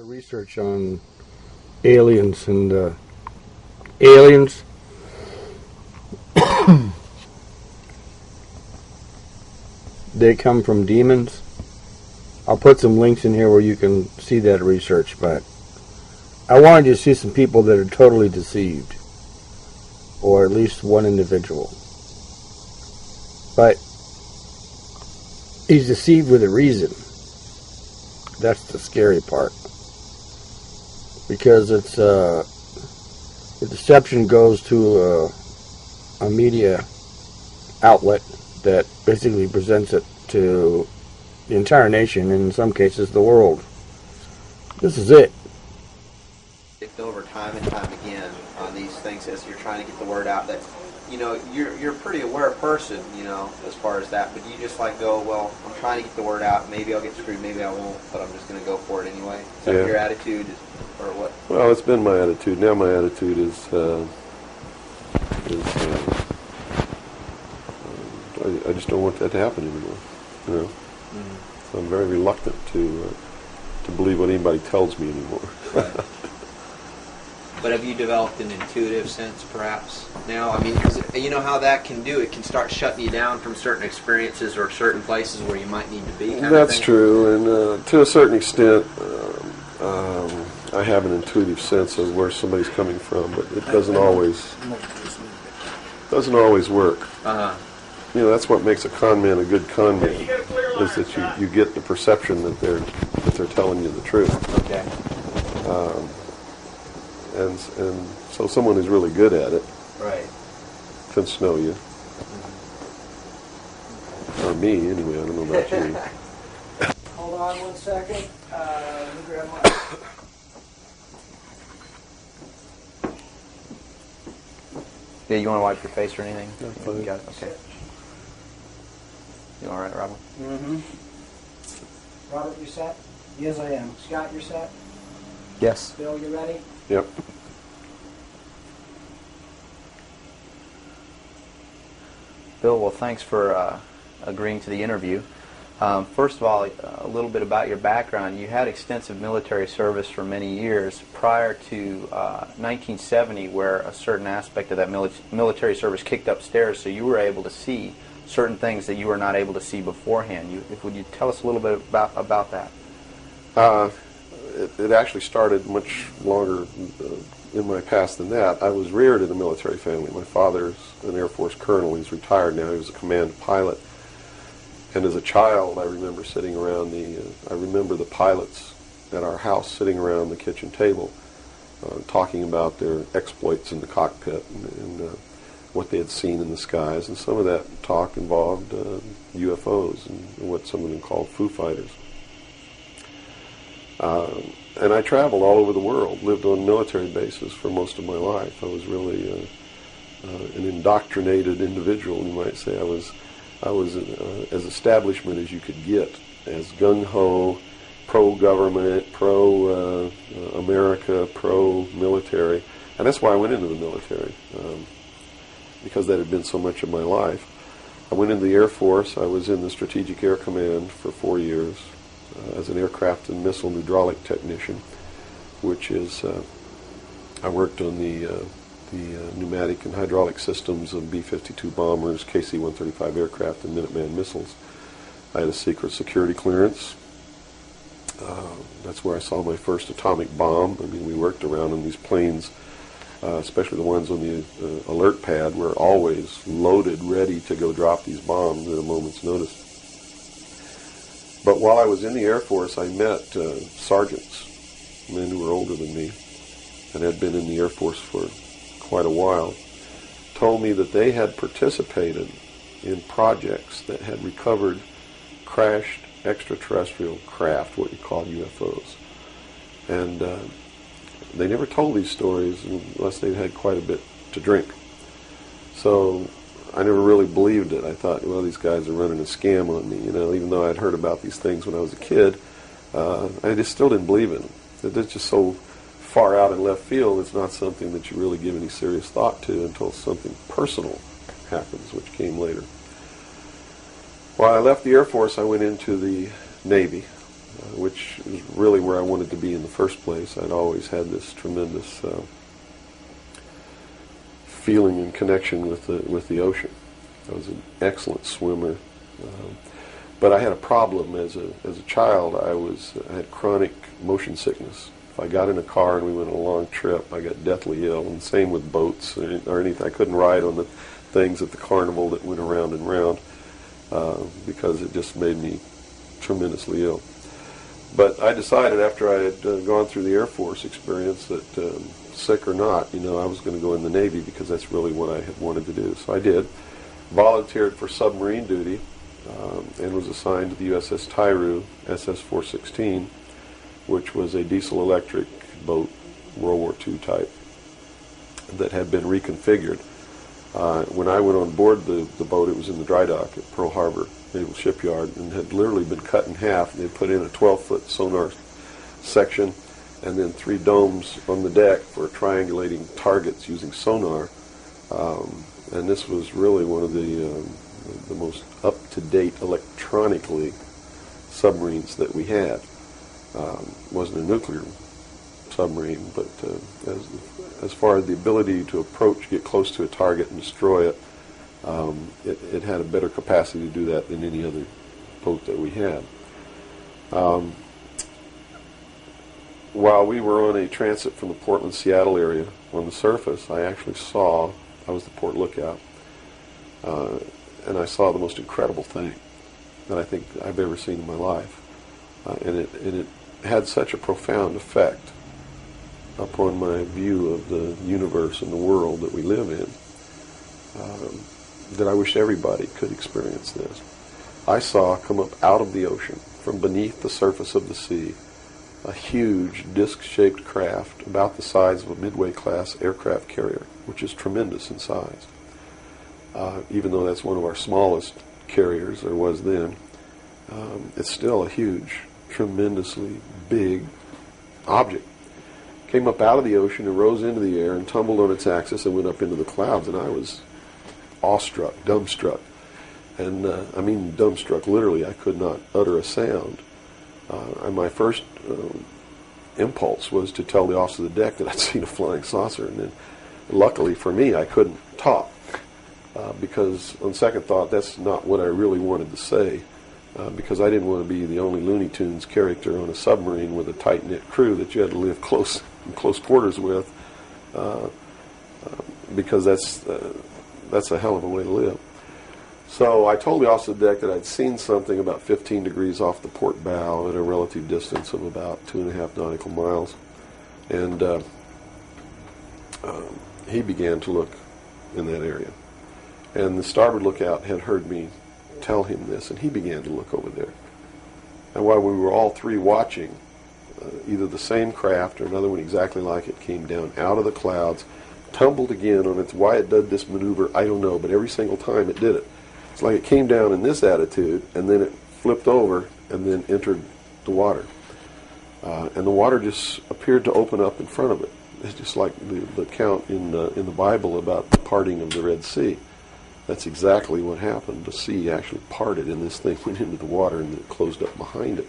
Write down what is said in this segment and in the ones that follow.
research on aliens, and aliens they come from demons. I'll put some links in here where you can see that research, but I wanted you to see some people that are totally deceived, or at least one individual. But he's deceived with a reason. That's the scary part. Because it's the deception goes to a media outlet that basically presents it to the entire nation, and in some cases the world. This is it. Over time and time again on these things as you're trying to get the word out that, you know, you're a pretty aware person, you know, as far as that, but you just like go, well, I'm trying to get the word out, maybe I'll get screwed, maybe I won't, but I'm just going to go for it anyway. Is that your attitude, or what? Well, it's been my attitude. Now my attitude is I just don't want that to happen anymore, you know. Mm-hmm. So I'm very reluctant to believe what anybody tells me anymore. Right. But have you developed an intuitive sense, perhaps, now? I mean, because you know how that can do. It can start shutting you down from certain experiences or certain places where you might need to be. That's true, and to a certain extent, I have an intuitive sense of where somebody's coming from, but it doesn't always work. Uh-huh. You know, that's what makes a con man a good con man, is that you get the perception that they're telling you the truth. Okay. And so someone who's really good at it, right, can know you. Or me, anyway. I don't know about you. Hold on 1 second. Let me grab my... Yeah, you want to wipe your face or anything? No, fine. You got it? Okay. You all right, Robert? Mm-hmm. Robert, you set? Yes, I am. Scott, you're set? Yes. Bill, you ready? Yep. Bill, well, thanks for agreeing to the interview. First of all, a little bit about your background. You had extensive military service for many years prior to 1970, where a certain aspect of that military service kicked upstairs, so you were able to see certain things that you were not able to see beforehand. Would you tell us a little bit about that? It actually started much longer in my past than that. I was reared in a military family. My father's an Air Force colonel. He's retired now. He was a command pilot. And as a child, I remember sitting around I remember the pilots at our house sitting around the kitchen table talking about their exploits in the cockpit and what they had seen in the skies. And some of that talk involved UFOs and what some of them called Foo Fighters. And I traveled all over the world, lived on military bases for most of my life. I was really an indoctrinated individual, you might say. I was as establishment as you could get, as gung-ho, pro-government, pro-America, pro-military. And that's why I went into the military, because that had been so much of my life. I went into the Air Force. I was in the Strategic Air Command for 4 years as an aircraft and missile hydraulic technician, which is, I worked on the pneumatic and hydraulic systems of B-52 bombers, KC-135 aircraft, and Minuteman missiles. I had a secret security clearance. That's where I saw my first atomic bomb. I mean, we worked around in these planes, especially the ones on the alert pad, were always loaded, ready to go drop these bombs at a moment's notice. But while I was in the Air Force, I met sergeants, men who were older than me, and had been in the Air Force for quite a while, told me that they had participated in projects that had recovered crashed extraterrestrial craft, what you call UFOs. And they never told these stories unless they'd had quite a bit to drink. So I never really believed it. I thought, well, these guys are running a scam on me, you know, even though I'd heard about these things when I was a kid. I just still didn't believe in them. They're just so far out in left field, it's not something that you really give any serious thought to until something personal happens, which came later. While I left the Air Force, I went into the Navy. which is really where I wanted to be in the first place. I'd always had this tremendous feeling and connection with the ocean. I was an excellent swimmer, but I had a problem as a child. I had chronic motion sickness. If I got in a car and we went on a long trip, I got deathly ill. And same with boats or anything. I couldn't ride on the things at the carnival that went around and round because it just made me tremendously ill. But I decided after I had gone through the Air Force experience that sick or not, I was going to go in the Navy because that's really what I had wanted to do. So I did. Volunteered for submarine duty and was assigned to the USS Tyru, SS-416, which was a diesel-electric boat, World War II type, that had been reconfigured. When I went on board the boat, it was in the dry dock at Pearl Harbor Naval Shipyard and had literally been cut in half. They put in a 12-foot sonar section and then 3 domes on the deck for triangulating targets using sonar. And this was really one of the most up-to-date electronically submarines that we had. Wasn't a nuclear submarine, but as far as the ability to approach, get close to a target and destroy it, it had a better capacity to do that than any other boat that we had. While we were on a transit from the Portland-Seattle area on the surface, I was the port lookout, and I saw the most incredible thing that I think I've ever seen in my life. And it had such a profound effect upon my view of the universe and the world that we live in that I wish everybody could experience this. I saw come up out of the ocean, from beneath the surface of the sea, a huge disc-shaped craft about the size of a Midway-class aircraft carrier, which is tremendous in size. Even though that's one of our smallest carriers, or was then, it's still a huge, tremendously big object. Came up out of the ocean and rose into the air and tumbled on its axis and went up into the clouds, and I was awestruck, dumbstruck. And I mean dumbstruck, literally. I could not utter a sound. And my first impulse was to tell the officer of the deck that I'd seen a flying saucer, and then luckily for me I couldn't talk because on second thought that's not what I really wanted to say, because I didn't want to be the only Looney Tunes character on a submarine with a tight-knit crew that you had to live in close quarters with, because that's a hell of a way to live. So I told the officer of the deck that I'd seen something about 15 degrees off the port bow at a relative distance of about 2.5 nautical miles. And he began to look in that area. And the starboard lookout had heard me tell him this, and he began to look over there. And while we were all three watching, either the same craft or another one exactly like it came down out of the clouds, tumbled again on its, why it did this maneuver, I don't know, but every single time it did it. It's like it came down in this attitude, and then it flipped over and then entered the water. And the water just appeared to open up in front of it. It's just like the account in the Bible about the parting of the Red Sea. That's exactly what happened. The sea actually parted, and this thing went into the water, and then it closed up behind it.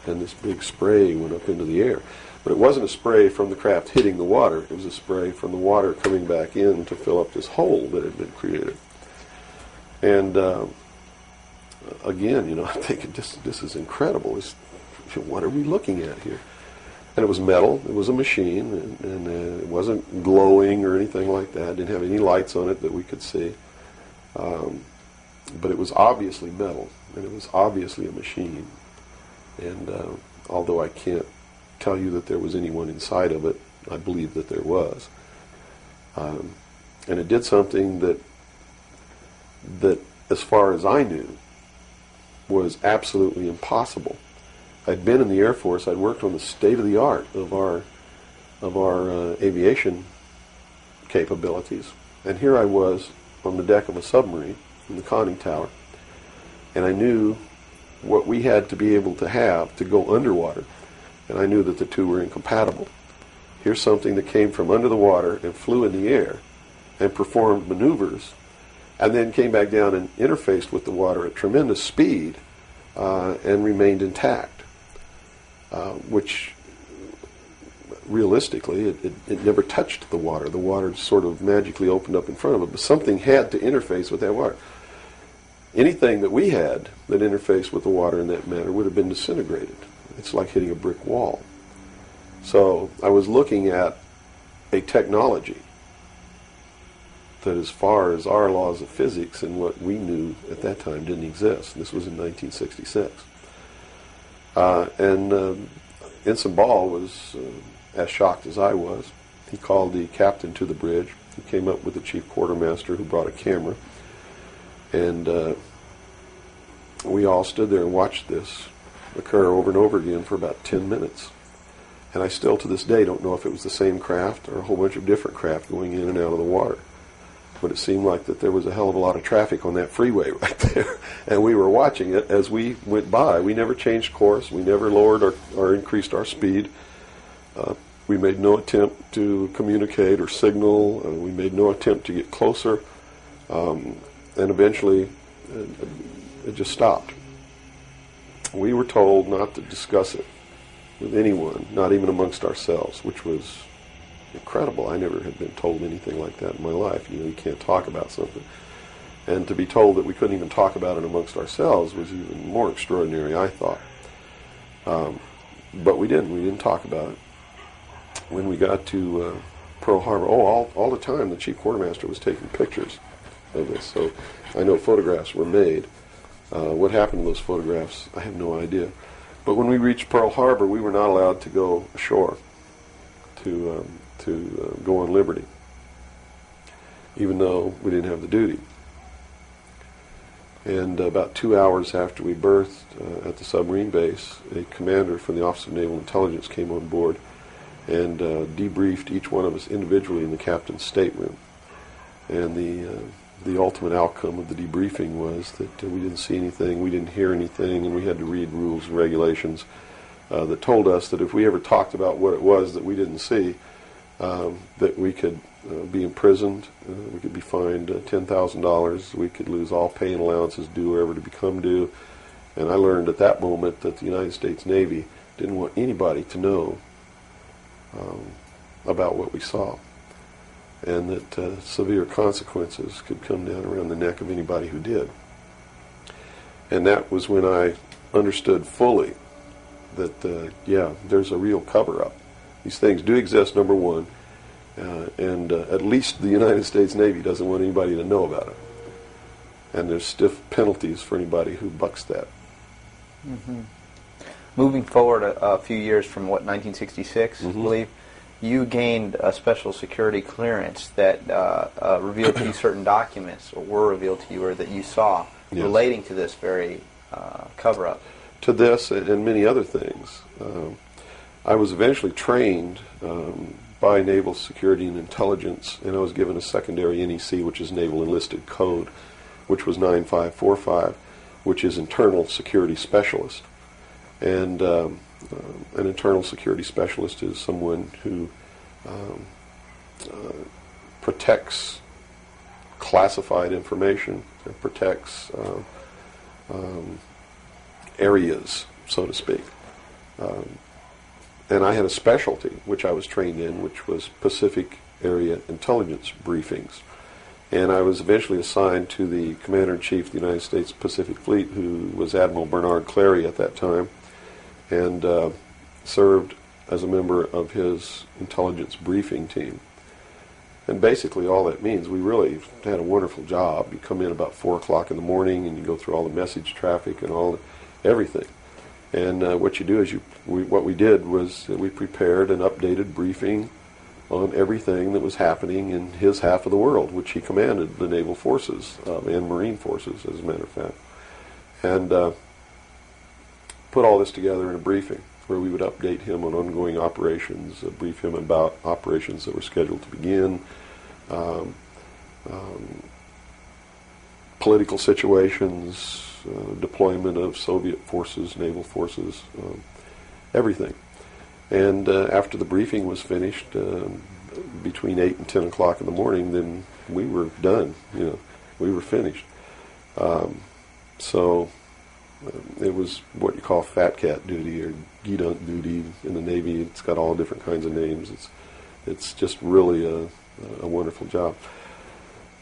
And this big spray went up into the air. But it wasn't a spray from the craft hitting the water. It was a spray from the water coming back in to fill up this hole that had been created. And again, I'm thinking, this is incredible. What are we looking at here? And it was metal. It was a machine, and it wasn't glowing or anything like that. It didn't have any lights on it that we could see. But it was obviously metal, and it was obviously a machine. And although I can't tell you that there was anyone inside of it, I believe that there was. And it did something that, as far as I knew, was absolutely impossible. I'd been in the Air Force. I'd worked on the state-of-the-art of our aviation capabilities. And here I was on the deck of a submarine in the conning tower, and I knew what we had to be able to have to go underwater, and I knew that the two were incompatible. Here's something that came from under the water and flew in the air and performed maneuvers, and then came back down and interfaced with the water at tremendous speed and remained intact. which realistically it never touched the water. The water sort of magically opened up in front of it, but something had to interface with that water. Anything that we had that interfaced with the water in that manner would have been disintegrated. It's like hitting a brick wall. So I was looking at a technology that, as far as our laws of physics and what we knew at that time, didn't exist. This was in 1966. Ensign Ball was as shocked as I was. He called the captain to the bridge. He came up with the chief quartermaster, who brought a camera. And we all stood there and watched this occur over and over again for about 10 minutes. And I still, to this day, don't know if it was the same craft or a whole bunch of different craft going in and out of the water. But it seemed like that there was a hell of a lot of traffic on that freeway right there. And we were watching it as we went by. We never changed course. We never lowered or increased our speed. We made no attempt to communicate or signal. We made no attempt to get closer. And eventually, it just stopped. We were told not to discuss it with anyone, not even amongst ourselves, which was incredible. I never had been told anything like that in my life. You can't talk about something. And to be told that we couldn't even talk about it amongst ourselves was even more extraordinary, I thought. But we didn't. We didn't talk about it. When we got to Pearl Harbor, all the time the chief quartermaster was taking pictures of this. So I know photographs were made. What happened to those photographs, I have no idea. But when we reached Pearl Harbor, we were not allowed to go ashore to go on liberty, even though we didn't have the duty. And about 2 hours after we berthed at the submarine base, a commander from the Office of Naval Intelligence came on board and debriefed each one of us individually in the captain's stateroom. And the ultimate outcome of the debriefing was that we didn't see anything, we didn't hear anything, and we had to read rules and regulations that told us that if we ever talked about what it was that we didn't see, that we could be imprisoned, we could be fined $10,000, we could lose all pay and allowances due or ever to become due. And I learned at that moment that the United States Navy didn't want anybody to know about what we saw, and that severe consequences could come down around the neck of anybody who did. And that was when I understood fully that, yeah, there's a real cover-up. These things do exist, number one, and at least the United States Navy doesn't want anybody to know about it. And there's stiff penalties for anybody who bucks that. Mm-hmm. Moving forward a few years from, 1966, I believe, you gained a special security clearance that revealed to you certain documents, or were revealed to you, or that you saw, relating to this very cover-up. To this and many other things. I was eventually trained by Naval Security and Intelligence, and I was given a secondary NEC, which is Naval Enlisted Code, which was 9545, which is Internal Security Specialist. And an internal security specialist is someone who protects classified information and protects areas, so to speak. And I had a specialty, which I was trained in, which was Pacific Area Intelligence Briefings. And I was eventually assigned to the Commander-in-Chief of the United States Pacific Fleet, who was Admiral Bernard Clary at that time, and served as a member of his intelligence briefing team. And basically all that means, we really had a wonderful job. You come in about 4 o'clock in the morning and you go through all the message traffic and everything. And what you do is what we did was we prepared an updated briefing on everything that was happening in his half of the world, which he commanded the naval forces and marine forces, as a matter of fact. And put all this together in a briefing where we would update him on ongoing operations, brief him about operations that were scheduled to begin, political situations, deployment of Soviet forces, naval forces, everything. And after the briefing was finished, between 8 and 10 o'clock in the morning, then we were done. We were finished. So It was what you call fat cat duty or gedunk duty in the Navy. It's got all different kinds of names. It's just really a wonderful job.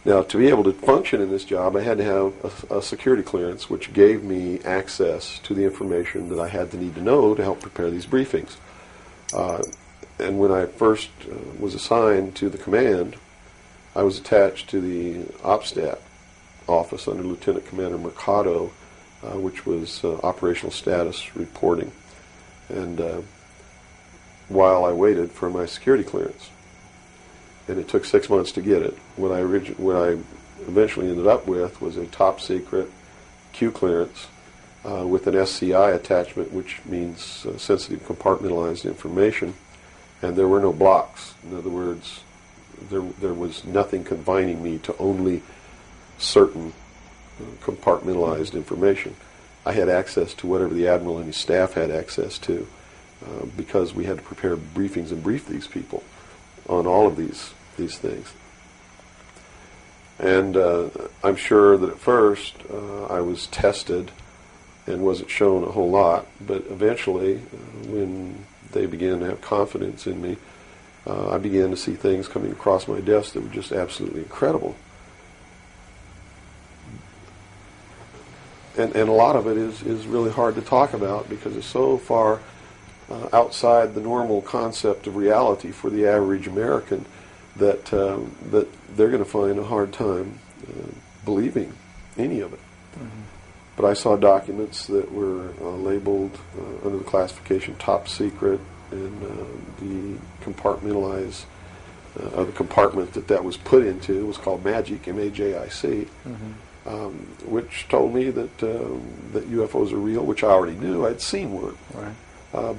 Now, to be able to function in this job, I had to have a security clearance, which gave me access to the information that I had to need to know to help prepare these briefings. And when I first was assigned to the command, I was attached to the OPSTAT office under Lieutenant Commander Mercado, which was operational status reporting. And while I waited for my security clearance, and it took 6 months to get it. What I eventually ended up with was a top secret Q clearance with an SCI attachment, which means sensitive compartmentalized information, and there were no blocks. In other words, there was nothing confining me to only certain compartmentalized information. I had access to whatever the admiral and his staff had access to because we had to prepare briefings and brief these people on all of these things. And I'm sure that at first I was tested and wasn't shown a whole lot, but eventually when they began to have confidence in me, I began to see things coming across my desk that were just absolutely incredible. And a lot of it is really hard to talk about because it's so far outside the normal concept of reality for the average American that they're going to find a hard time believing any of it. Mm-hmm. But I saw documents that were labeled under the classification top secret, and the compartmentalized the compartment that was put into was called MAGIC, M-A-J-I-C, mm-hmm. Which told me that UFOs are real, which I already knew. I'd seen one. Right.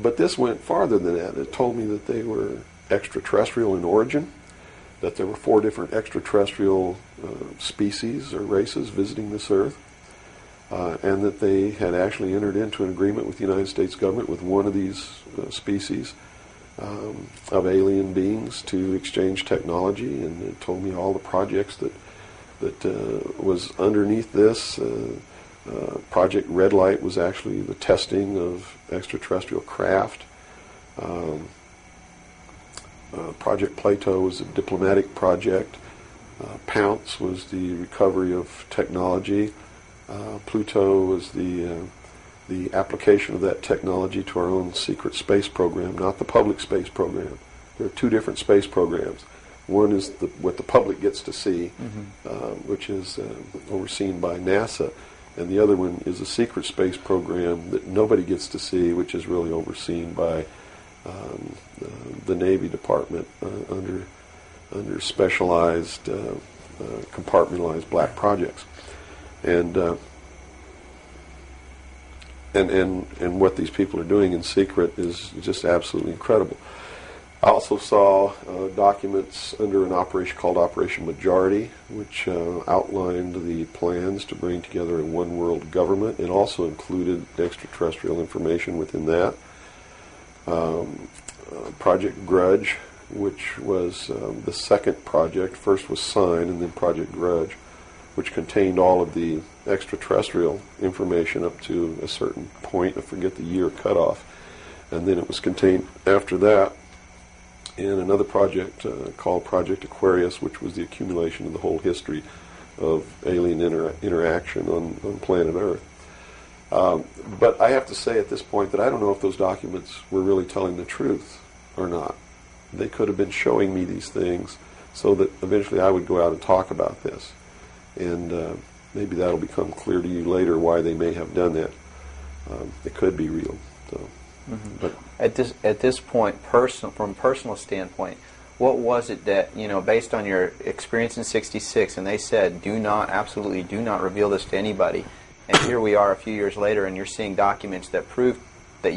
But this went farther than that. It told me that they were extraterrestrial in origin, that there were 4 different extraterrestrial species or races visiting this Earth, and that they had actually entered into an agreement with the United States government with one of these species of alien beings to exchange technology, and it told me all the projects that was underneath this. Project Red Light was actually the testing of extraterrestrial craft. Project Plato was a diplomatic project. Pounce was the recovery of technology. Pluto was the application of that technology to our own secret space program, not the public space program. There are 2 different space programs. One is what the public gets to see, mm-hmm. Which is overseen by NASA, and the other one is a secret space program that nobody gets to see, which is really overseen by the Navy Department under specialized compartmentalized black projects, and what these people are doing in secret is just absolutely incredible. I also saw documents under an operation called Operation Majority, which outlined the plans to bring together a one-world government, and also included extraterrestrial information within that. Project Grudge, which was the second project. First was Sign, and then Project Grudge, which contained all of the extraterrestrial information up to a certain point. I forget the year cutoff. And then it was contained after that in another project called Project Aquarius, which was the accumulation of the whole history of alien interaction on planet Earth. But I have to say at this point that I don't know if those documents were really telling the truth or not. They could have been showing me these things so that eventually I would go out and talk about this. And maybe that'll become clear to you later why they may have done that. It could be real. So, mm-hmm. But at this point, from a personal standpoint, what was it that, based on your experience in '66, and they said, absolutely do not reveal this to anybody, and here we are a few years later, and you're seeing documents that prove that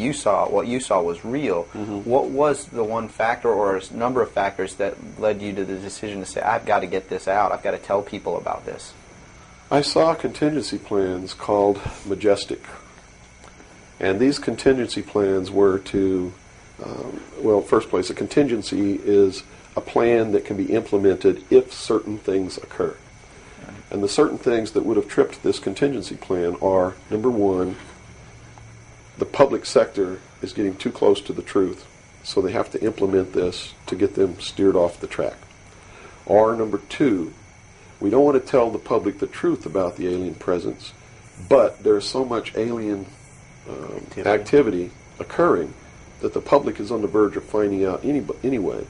what you saw was real. Mm-hmm. What was the one factor or a number of factors that led you to the decision to say, I've got to get this out, I've got to tell people about this? I saw contingency plans called Majestic. And these contingency plans were to, first place, a contingency is a plan that can be implemented if certain things occur. And the certain things that would have tripped this contingency plan are, number one, the public sector is getting too close to the truth, so they have to implement this to get them steered off the track. Or number two, we don't want to tell the public the truth about the alien presence, but there's so much alien activity occurring that the public is on the verge of finding out anyway.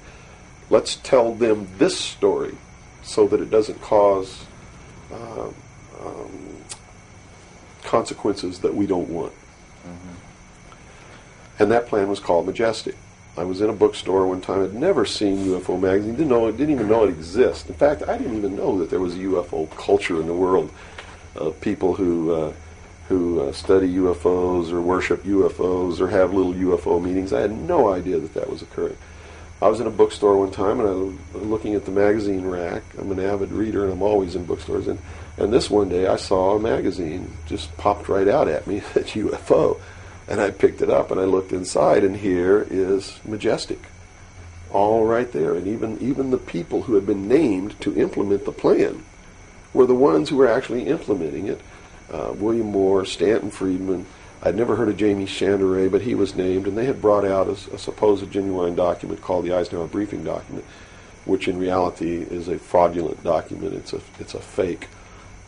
Let's tell them this story so that it doesn't cause consequences that we don't want. And that plan was called Majestic. I was in a bookstore one time. I'd never seen UFO magazine. Didn't even know it existed. In fact, I didn't even know that there was a UFO culture in the world of people who study UFOs or worship UFOs or have little UFO meetings. I had no idea that that was occurring. I was in a bookstore one time and I was looking at the magazine rack. I'm an avid reader and I'm always in bookstores. And this one day I saw a magazine just popped right out at me, at UFO. And I picked it up and I looked inside, and here is Majestic, all right there. And even the people who had been named to implement the plan were the ones who were actually implementing it. William Moore, Stanton Friedman. I'd never heard of Jamie Chandray, but he was named, and they had brought out a supposed genuine document called the Eisenhower Briefing Document, which in reality is a fraudulent document. It's a fake,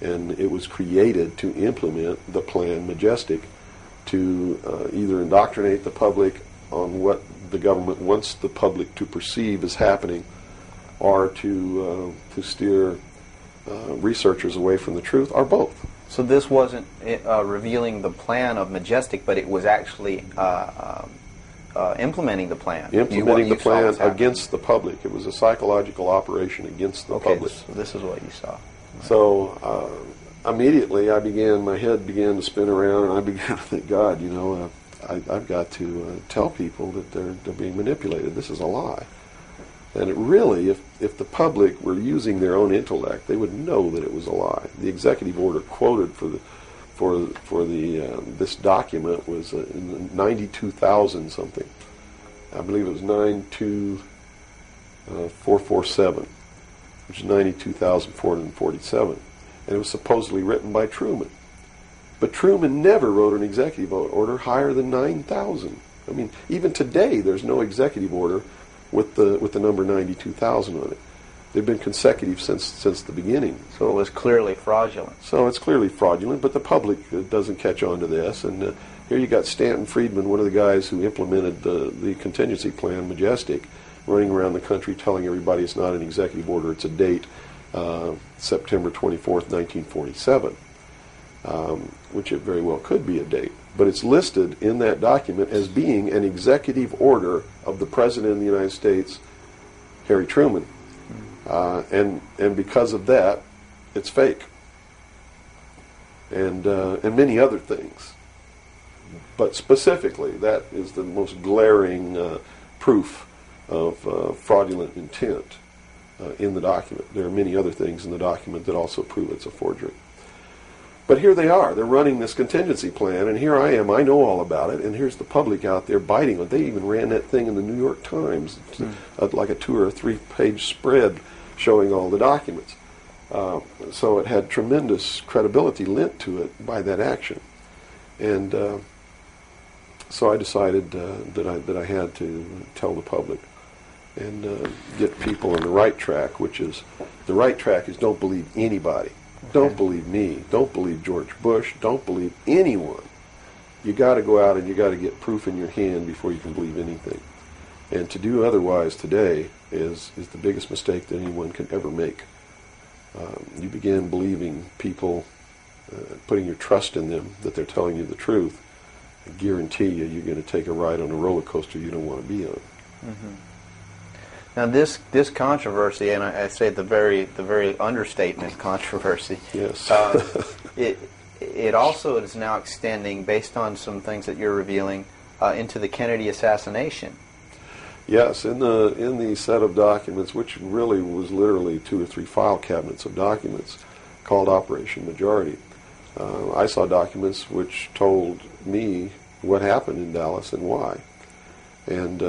and it was created to implement the plan Majestic, to either indoctrinate the public on what the government wants the public to perceive as happening, or to steer researchers away from the truth, or both. So this wasn't revealing the plan of Majestic, but it was actually implementing the plan. Implementing the plan against the public. It was a psychological operation against the public. So this is what you saw. So immediately my head began to spin around, and I began to think, God, I've got to tell people that they're being manipulated. This is a lie. And it really, if the public were using their own intellect, they would know that it was a lie. The executive order quoted for this document was 92,000 something. I believe it was 92447, which is 92,447. And it was supposedly written by Truman. But Truman never wrote an executive order higher than 9,000. I mean, even today, there's no executive order with the number 92,000 on it. They've been consecutive since the beginning. So it was clearly fraudulent. So it's clearly fraudulent, but the public doesn't catch on to this. And here you got Stanton Friedman, one of the guys who implemented the contingency plan, Majestic, running around the country telling everybody it's not an executive order, it's a date, September 24th, 1947, which it very well could be a date. But it's listed in that document as being an executive order of the President of the United States, Harry Truman. And because of that, it's fake. And many other things. But specifically, that is the most glaring proof of fraudulent intent in the document. There are many other things in the document that also prove it's a forgery. But here they are. They're running this contingency plan, and here I am. I know all about it, and here's the public out there biting it. They even ran that thing in the New York Times, like a 2 or 3 page spread showing all the documents. So it had tremendous credibility lent to it by that action. And so I decided that I had to tell the public and get people on the right track, which is, the right track is don't believe anybody. Don't believe me. Don't believe George Bush. Don't believe anyone. You got to go out and you got to get proof in your hand before you can believe anything. And to do otherwise today is the biggest mistake that anyone can ever make. You begin believing people, putting your trust in them, that they're telling you the truth. I guarantee you're going to take a ride on a roller coaster you don't want to be on. Mm-hmm. Now this controversy, and I say the very understatement controversy. Yes. It also is now extending, based on some things that you're revealing, into the Kennedy assassination. Yes, in the set of documents, which really was literally 2 or 3 file cabinets of documents, called Operation Majority. I saw documents which told me what happened in Dallas and why. And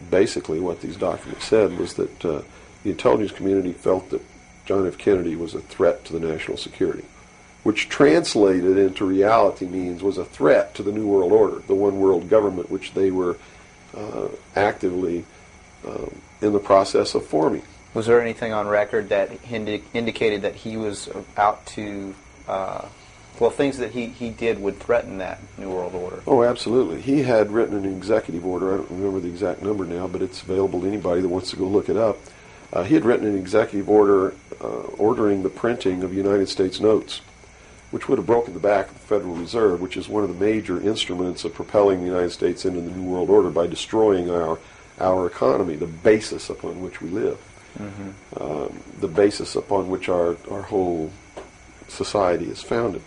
basically what these documents said was that the intelligence community felt that John F. Kennedy was a threat to the national security, which translated into reality means was a threat to the New World Order, the one world government which they were actively in the process of forming. Was there anything on record that indicated that he was out to, things that he did would threaten that New World Order? Oh, absolutely. He had written an executive order. I don't remember the exact number now, but it's available to anybody that wants to go look it up. He had written an executive order ordering the printing of United States notes, which would have broken the back of the Federal Reserve, which is one of the major instruments of propelling the United States into the New World Order by destroying our economy, the basis upon which we live, the basis upon which our whole society is founded,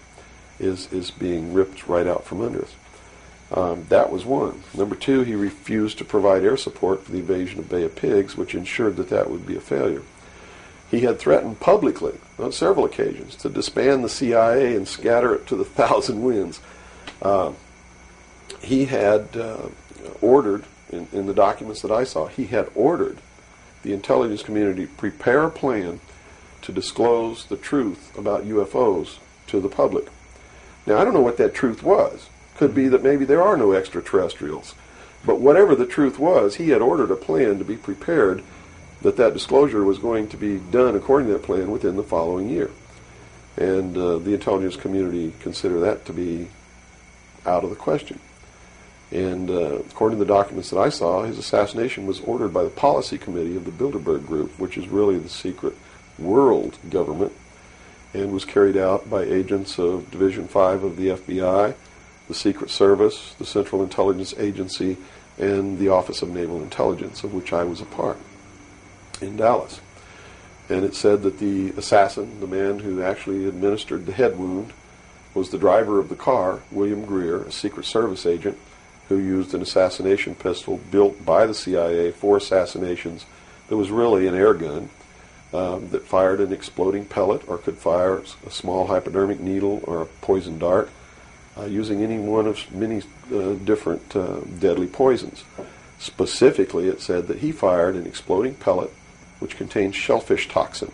is being ripped right out from under us. That was one. Number two, he refused to provide air support for the invasion of Bay of Pigs, which ensured that that would be a failure. He had threatened publicly on several occasions to disband the CIA and scatter it to the thousand winds. He had ordered, in the documents that I saw, he had ordered the intelligence community prepare a plan to disclose the truth about UFOs to the public. Now, I don't know what that truth was. Could be that maybe there are no extraterrestrials. But whatever the truth was, he had ordered a plan to be prepared that disclosure was going to be done according to that plan within the following year. And the intelligence community considered that to be out of the question. And according to the documents that I saw, his assassination was ordered by the policy committee of the Bilderberg Group, which is really the secret world government, and was carried out by agents of Division 5 of the FBI, the Secret Service, the Central Intelligence Agency, and the Office of Naval Intelligence, of which I was a part, in Dallas. And it said that the assassin, the man who actually administered the head wound, was the driver of the car, William Greer, a Secret Service agent, who used an assassination pistol built by the CIA for assassinations that was really an air gun that fired an exploding pellet or could fire a small hypodermic needle or a poison dart, using any one of many different deadly poisons. Specifically, it said that he fired an exploding pellet which contained shellfish toxin,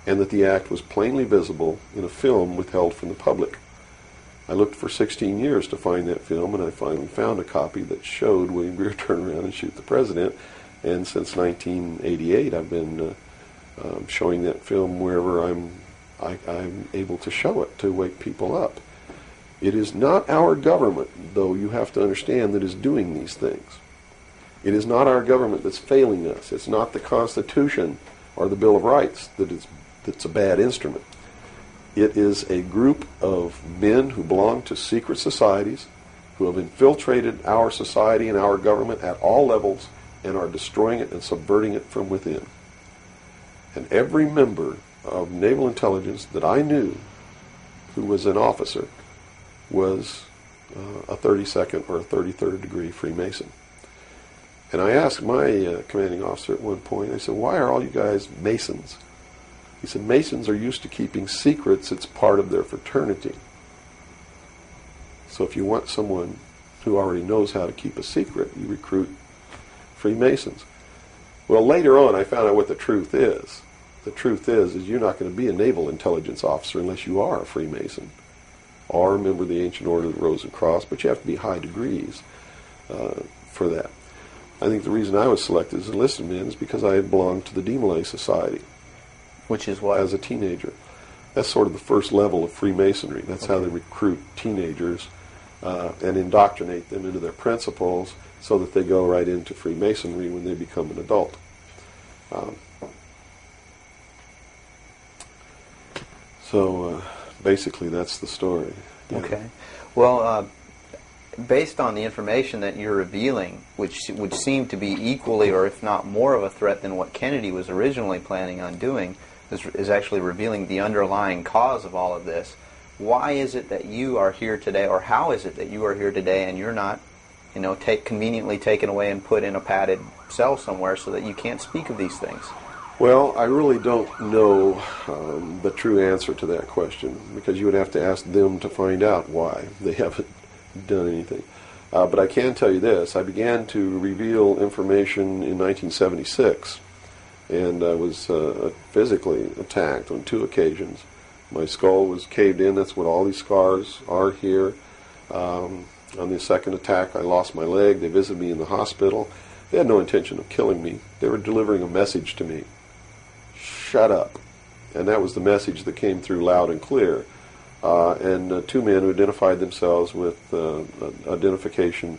and that the act was plainly visible in a film withheld from the public. I looked for 16 years to find that film, and I finally found a copy that showed William Greer turn around and shoot the president. And since 1988, I've been showing that film wherever I'm able to show it to wake people up. It is not our government, though you have to understand, that is doing these things. It is not our government that's failing us. It's not the Constitution or the Bill of Rights that's a bad instrument. It is a group of men who belong to secret societies who have infiltrated our society and our government at all levels and are destroying it and subverting it from within. And every member of naval intelligence that I knew who was an officer was a 32nd or a 33rd degree Freemason. And I asked my commanding officer at one point, I said, why are all you guys Masons? He said, Masons are used to keeping secrets. It's part of their fraternity. So if you want someone who already knows how to keep a secret, you recruit Freemasons. Well, later on, I found out what the truth is. The truth is you're not going to be a naval intelligence officer unless you are a Freemason or a member of the Ancient Order of the Rose and Cross, but you have to be high degrees for that. I think the reason I was selected as an enlisted man is because I had belonged to the Demolay Society. Which is what? As a teenager. That's sort of the first level of Freemasonry. That's how they recruit teenagers and indoctrinate them into their principles so that they go right into Freemasonry when they become an adult. So basically that's the story. Yeah. Okay. Well, based on the information that you're revealing, which would seem to be equally or if not more of a threat than what Kennedy was originally planning on doing, is actually revealing the underlying cause of all of this. Why is it that you are here today, or how is it that you are here today and you're not, conveniently taken away and put in a padded cell somewhere so that you can't speak of these things? Well, I really don't know the true answer to that question, because you would have to ask them to find out why they haven't done anything. But I can tell you this. I began to reveal information in 1976, and I was physically attacked on 2 occasions My skull was caved in. That's what all these scars are here. On the second attack, I lost my leg. They visited me in the hospital. They had no intention of killing me. They were delivering a message to me. Shut up. And that was the message that came through loud and clear. And two men who identified themselves with identification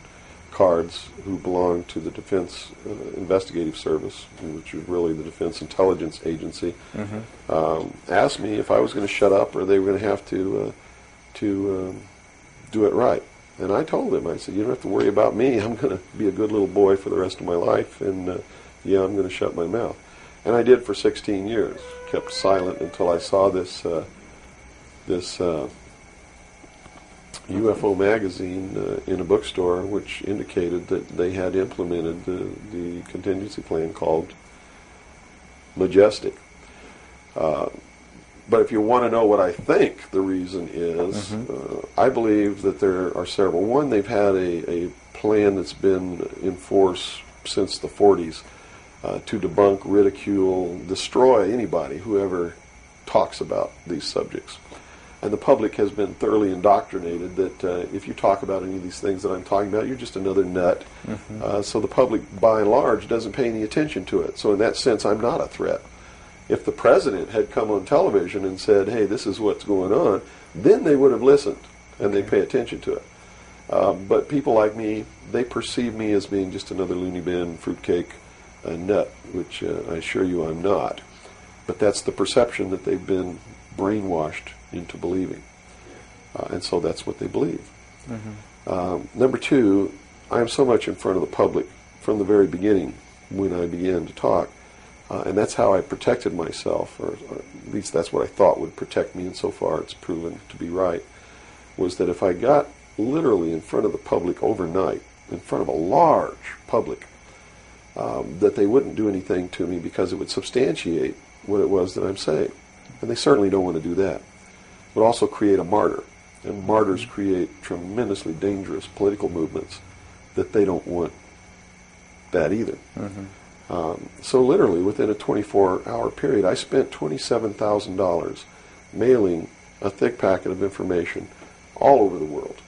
cards who belonged to the Defense Investigative Service, which is really the Defense Intelligence Agency, asked me if I was going to shut up or they were going to have to do it right. And I told them, I said, you don't have to worry about me. I'm going to be a good little boy for the rest of my life, and yeah, I'm going to shut my mouth. And I did for 16 years. Kept silent until I saw this UFO magazine in a bookstore, which indicated that they had implemented the contingency plan called Majestic. But if you want to know what I think the reason is, I believe that there are several. One, they've had a plan that's been in force since the 40s to debunk, ridicule, destroy anybody who ever talks about these subjects. And the public has been thoroughly indoctrinated that if you talk about any of these things that I'm talking about, you're just another nut. So the public, by and large, doesn't pay any attention to it. So in that sense, I'm not a threat. If the president had come on television and said, hey, this is what's going on, then they would have listened and they pay attention to it. But people like me, they perceive me as being just another loony bin, fruitcake, nut, which I assure you I'm not. But that's the perception that they've been brainwashed into believing. And so that's what they believe. Number two, I am so much in front of the public from the very beginning when I began to talk. And that's how I protected myself, or at least that's what I thought would protect me, and so far it's proven to be right, was that if I got literally in front of the public overnight, in front of a large public, that they wouldn't do anything to me because it would substantiate what it was that I'm saying. And they certainly don't want to do that. It would also create a martyr. And martyrs create tremendously dangerous political movements that they don't want that either. So literally within a 24-hour period, I spent $27,000 mailing a thick packet of information all over the world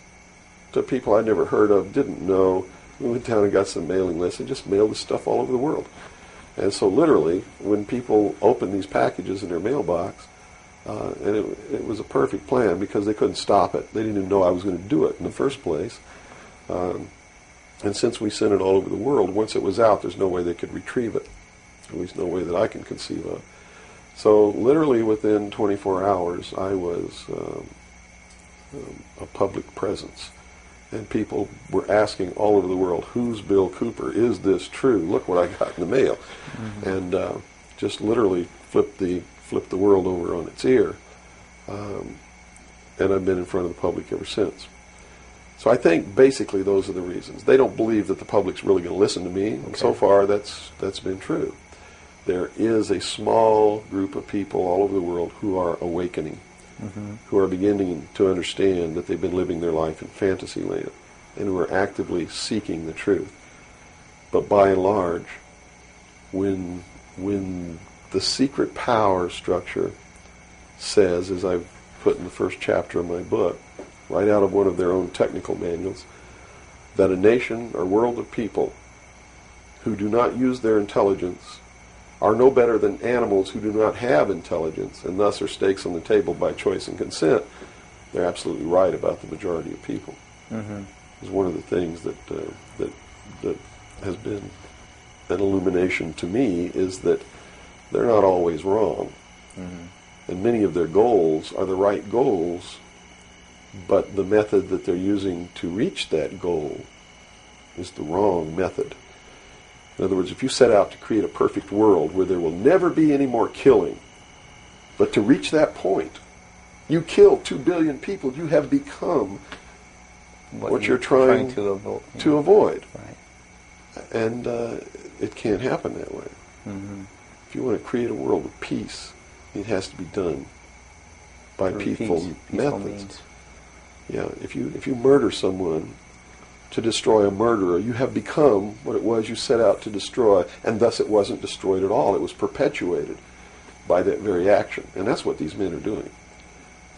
to people I'd never heard of, didn't know. We went down and got some mailing lists and just mailed this stuff all over the world. And so literally, when people opened these packages in their mailbox, and it was a perfect plan because they couldn't stop it. They didn't even know I was going to do it in the first place. And since we sent it all over the world, once it was out, there's no way they could retrieve it. At least no way that I can conceive of. So literally within 24 hours, I was a public presence. And people were asking all over the world, who's Bill Cooper? Is this true? Look what I got in the mail. And just literally flipped the world over on its ear. And I've been in front of the public ever since. So I think basically those are the reasons. They don't believe that the public's really going to listen to me. And so far that's been true. There is a small group of people all over the world who are awakening, who are beginning to understand that they've been living their life in fantasy land, and who are actively seeking the truth. But by and large, when the secret power structure says, as I've put in the first chapter of my book, right out of one of their own technical manuals, that a nation or world of people who do not use their intelligence are no better than animals who do not have intelligence, and thus are stakes on the table by choice and consent. They're absolutely right about the majority of people. It's one of the things that has been an illumination to me, is that they're not always wrong. And many of their goals are the right goals, but the method that they're using to reach that goal is the wrong method. In other words, if you set out to create a perfect world where there will never be any more killing, but to reach that point, you kill 2 billion people, you have become what you're trying to avoid. Right. And it can't happen that way. If you want to create a world of peace, it has to be done by peaceful methods. Means. Yeah, if you murder someone to destroy a murderer, you have become what it was you set out to destroy, and thus it wasn't destroyed at all. It was perpetuated by that very action. And that's what these men are doing.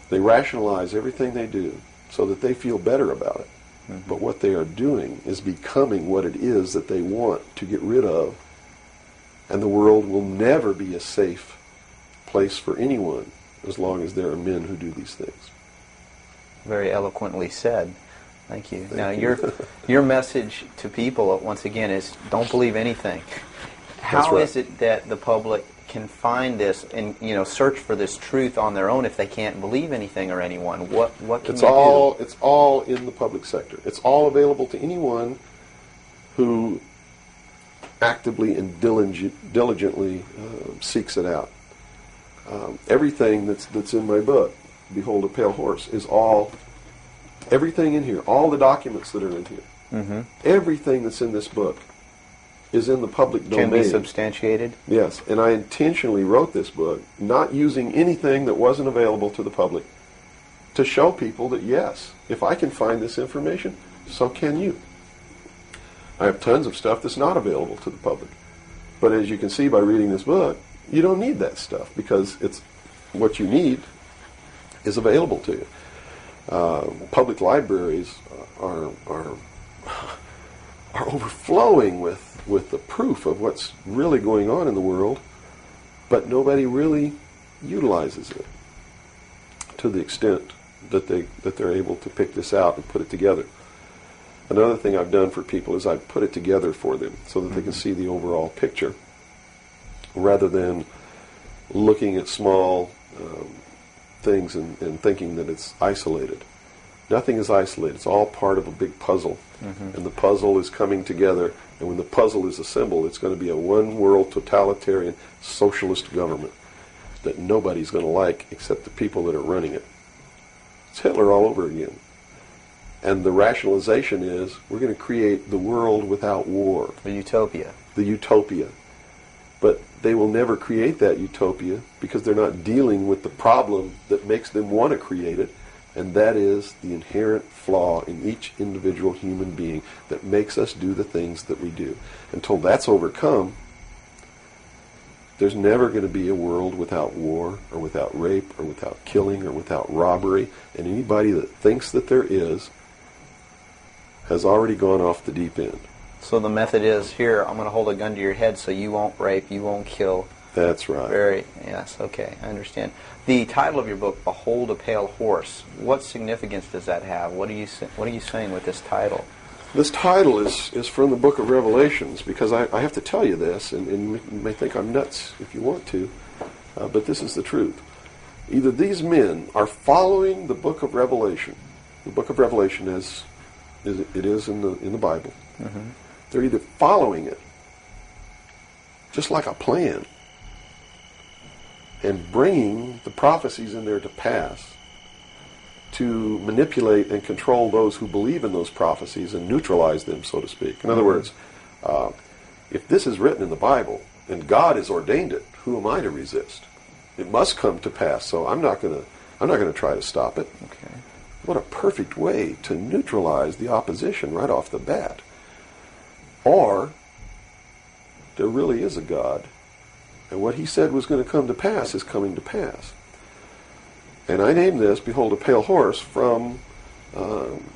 They rationalize everything they do so that they feel better about it. Mm-hmm. But what they are doing is becoming what it is that they want to get rid of. And the world will never be a safe place for anyone as long as there are men who do these things. Very eloquently said. Thank you. Now, you. your message to people, once again, is don't believe anything. How right. is it that the public can find this and search for this truth on their own if they can't believe anything or anyone? What can It's you all do? it's all in the public sector. It's all available to anyone who actively and diligently seeks it out. Everything that's in my book, Behold a Pale Horse, is all, everything in here, all the documents that are in here, Mm-hmm. everything that's in this book is in the public domain. Can be substantiated? Yes, and I intentionally wrote this book not using anything that wasn't available to the public to show people that, yes, if I can find this information, so can you. I have tons of stuff that's not available to the public. But as you can see by reading this book, you don't need that stuff because it's what you need is available to you. Public libraries are overflowing with the proof of what's really going on in the world, but nobody really utilizes it to the extent that they're able to pick this out and put it together. Another thing I've done for people is I've put it together for them so that they can see the overall picture rather than looking at small things and thinking that it's isolated. Nothing is isolated. It's all part of a big puzzle. Mm-hmm. And the puzzle is coming together. And when the puzzle is assembled, it's going to be a one-world totalitarian socialist government that nobody's going to like except the people that are running it. It's Hitler all over again. And the rationalization is we're going to create the world without war. The utopia. The utopia. But they will never create that utopia because they're not dealing with the problem that makes them want to create it, and that is the inherent flaw in each individual human being that makes us do the things that we do. Until that's overcome, there's never going to be a world without war or without rape or without killing or without robbery, and anybody that thinks that there is has already gone off the deep end. So the method is, here, I'm going to hold a gun to your head so you won't rape, you won't kill. That's right. Yes, okay, I understand. The title of your book, Behold a Pale Horse, what significance does that have? What are you saying with this title? This title is from the book of Revelations, because I have to tell you this, and you may think I'm nuts if you want to, but this is the truth. Either these men are following the book of Revelation, the book of Revelation as it is in the Bible. Mm-hmm. They're either following it, just like a plan, and bringing the prophecies in there to pass to manipulate and control those who believe in those prophecies and neutralize them, so to speak. In other words, if this is written in the Bible and God has ordained it, who am I to resist? It must come to pass, so I'm not going to try to stop it. Okay. What a perfect way to neutralize the opposition right off the bat. Or there really is a God, and what he said was going to come to pass is coming to pass. And I named this, Behold a Pale Horse, from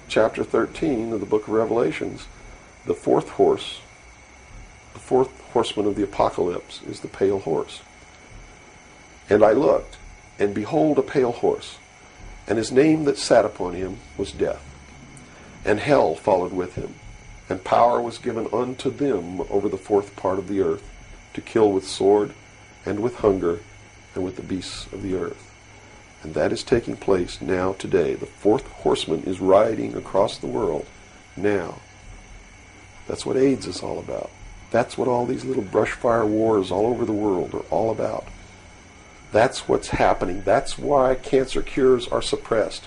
chapter 13 of the book of Revelations. The fourth horseman of the apocalypse is the pale horse. And I looked, and behold a pale horse, and his name that sat upon him was Death. And hell followed with him, and power was given unto them over the fourth part of the earth, to kill with sword, and with hunger, and with the beasts of the earth. And that is taking place now today. The fourth horseman is riding across the world now. That's what AIDS is all about. That's what all these little brush fire wars all over the world are all about. That's what's happening. That's why cancer cures are suppressed.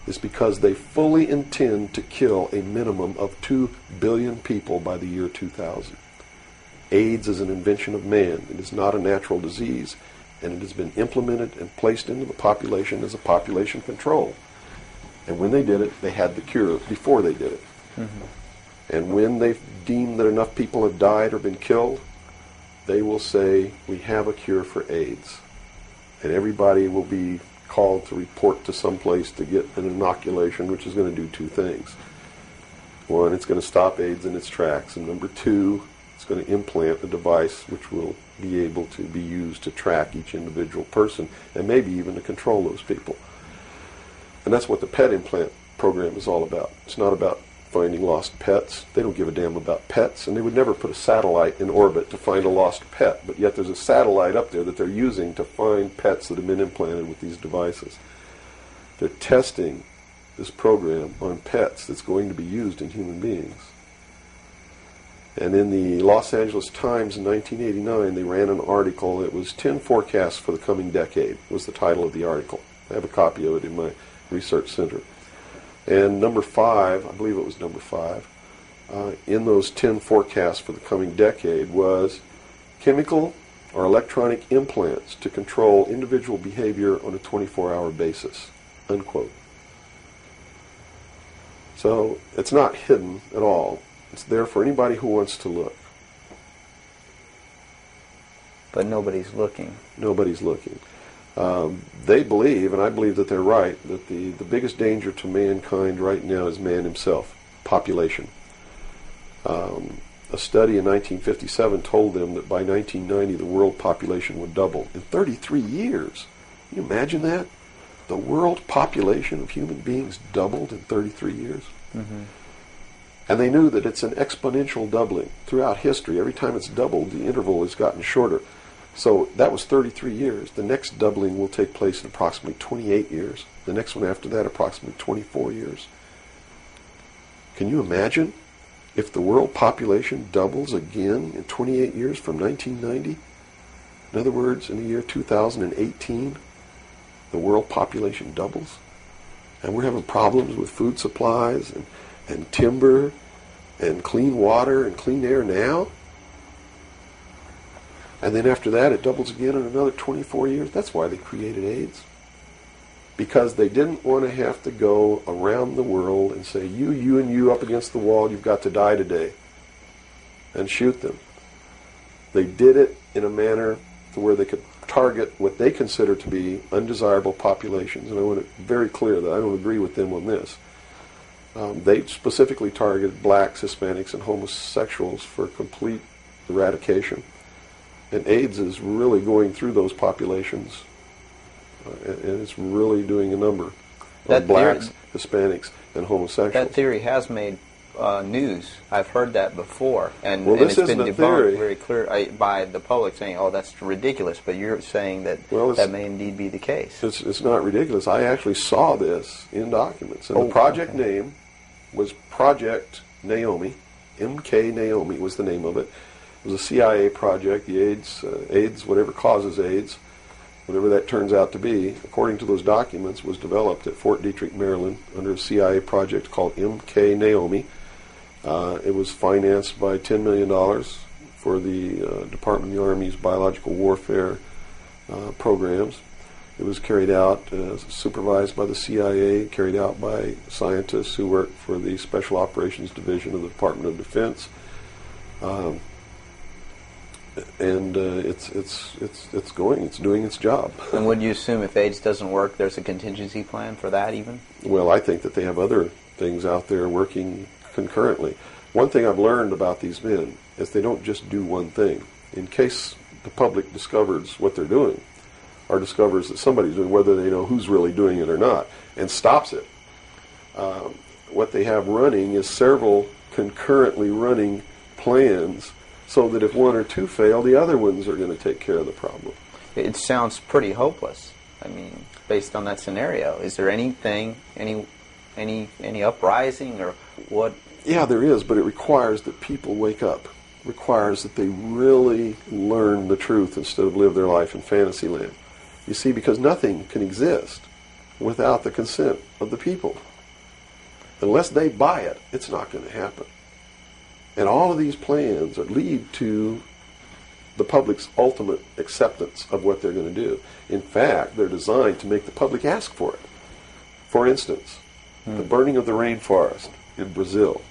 Is because they fully intend to kill a minimum of 2 billion people by the year 2000. AIDS is an invention of man. It is not a natural disease, and it has been implemented and placed into the population as a population control. And when they did it, they had the cure before they did it. Mm-hmm. And when they deem that enough people have died or been killed, they will say, we have a cure for AIDS. And everybody will be called to report to some place to get an inoculation, which is going to do two things. One, it's going to stop AIDS in its tracks, and number two, it's going to implant a device which will be able to be used to track each individual person and maybe even to control those people. And that's what the pet implant program is all about. It's not about finding lost pets. They don't give a damn about pets, and they would never put a satellite in orbit to find a lost pet, but yet there's a satellite up there that they're using to find pets that have been implanted with these devices. They're testing this program on pets that's going to be used in human beings. And in the Los Angeles Times in 1989, they ran an article. It was 10 Forecasts for the Coming Decade, was the title of the article. I have a copy of it in my research center. And number 5, I believe it was number 5, in those 10 forecasts for the coming decade was chemical or electronic implants to control individual behavior on a 24-hour basis, unquote. So it's not hidden at all. It's there for anybody who wants to look. But nobody's looking. Nobody's looking. They believe, and I believe that they're right, that the biggest danger to mankind right now is man himself, population. A study in 1957 told them that by 1990 the world population would double in 33 years. Can you imagine that? The world population of human beings doubled in 33 years. Mm-hmm. And they knew that it's an exponential doubling throughout history. Every time it's doubled, the interval has gotten shorter. So that was 33 years. The next doubling will take place in approximately 28 years. The next one after that, approximately 24 years. Can you imagine if the world population doubles again in 28 years from 1990? In other words, in the year 2018, the world population doubles. And we're having problems with food supplies and timber and clean water and clean air now. And then after that, it doubles again in another 24 years. That's why they created AIDS. Because they didn't want to have to go around the world and say, you, and you up against the wall, you've got to die today. And shoot them. They did it in a manner to where they could target what they consider to be undesirable populations. And I want to be very clear that I don't agree with them on this. They specifically targeted blacks, Hispanics, and homosexuals for complete eradication. And AIDS is really going through those populations, and it's really doing a number on blacks, Hispanics, and homosexuals. That theory has made news. I've heard that before, and this it's been isn't a debunked theory. very clear by the public, saying, "Oh, that's ridiculous." But you're saying that that may indeed be the case. It's not ridiculous. I actually saw this in documents, and the project name was Project Naomi. MK Naomi was the name of it. It was a CIA project. The AIDS, whatever causes AIDS, whatever that turns out to be, according to those documents, was developed at Fort Detrick, Maryland, under a CIA project called MK Naomi. It was financed by $10 million for the Department of the Army's biological warfare programs. It was carried out, supervised by the CIA, carried out by scientists who worked for the Special Operations Division of the Department of Defense. And it's doing its job. And would you assume if AIDS doesn't work, there's a contingency plan for that even? Well, I think that they have other things out there working concurrently. One thing I've learned about these men is they don't just do one thing. In case the public discovers what they're doing, or discovers that somebody's doing, whether they know who's really doing it or not, and stops it, what they have running is several concurrently running plans, so that if one or two fail, the other ones are going to take care of the problem. It sounds pretty hopeless. I mean, based on that scenario, is there anything, any uprising or what? Yeah, there is, but it requires that people wake up. It requires that they really learn the truth instead of live their life in fantasy land. You see, because nothing can exist without the consent of the people. Unless they buy it, it's not going to happen. And all of these plans lead to the public's ultimate acceptance of what they're going to do. In fact, they're designed to make the public ask for it. For instance, the burning of the rainforest in Brazil.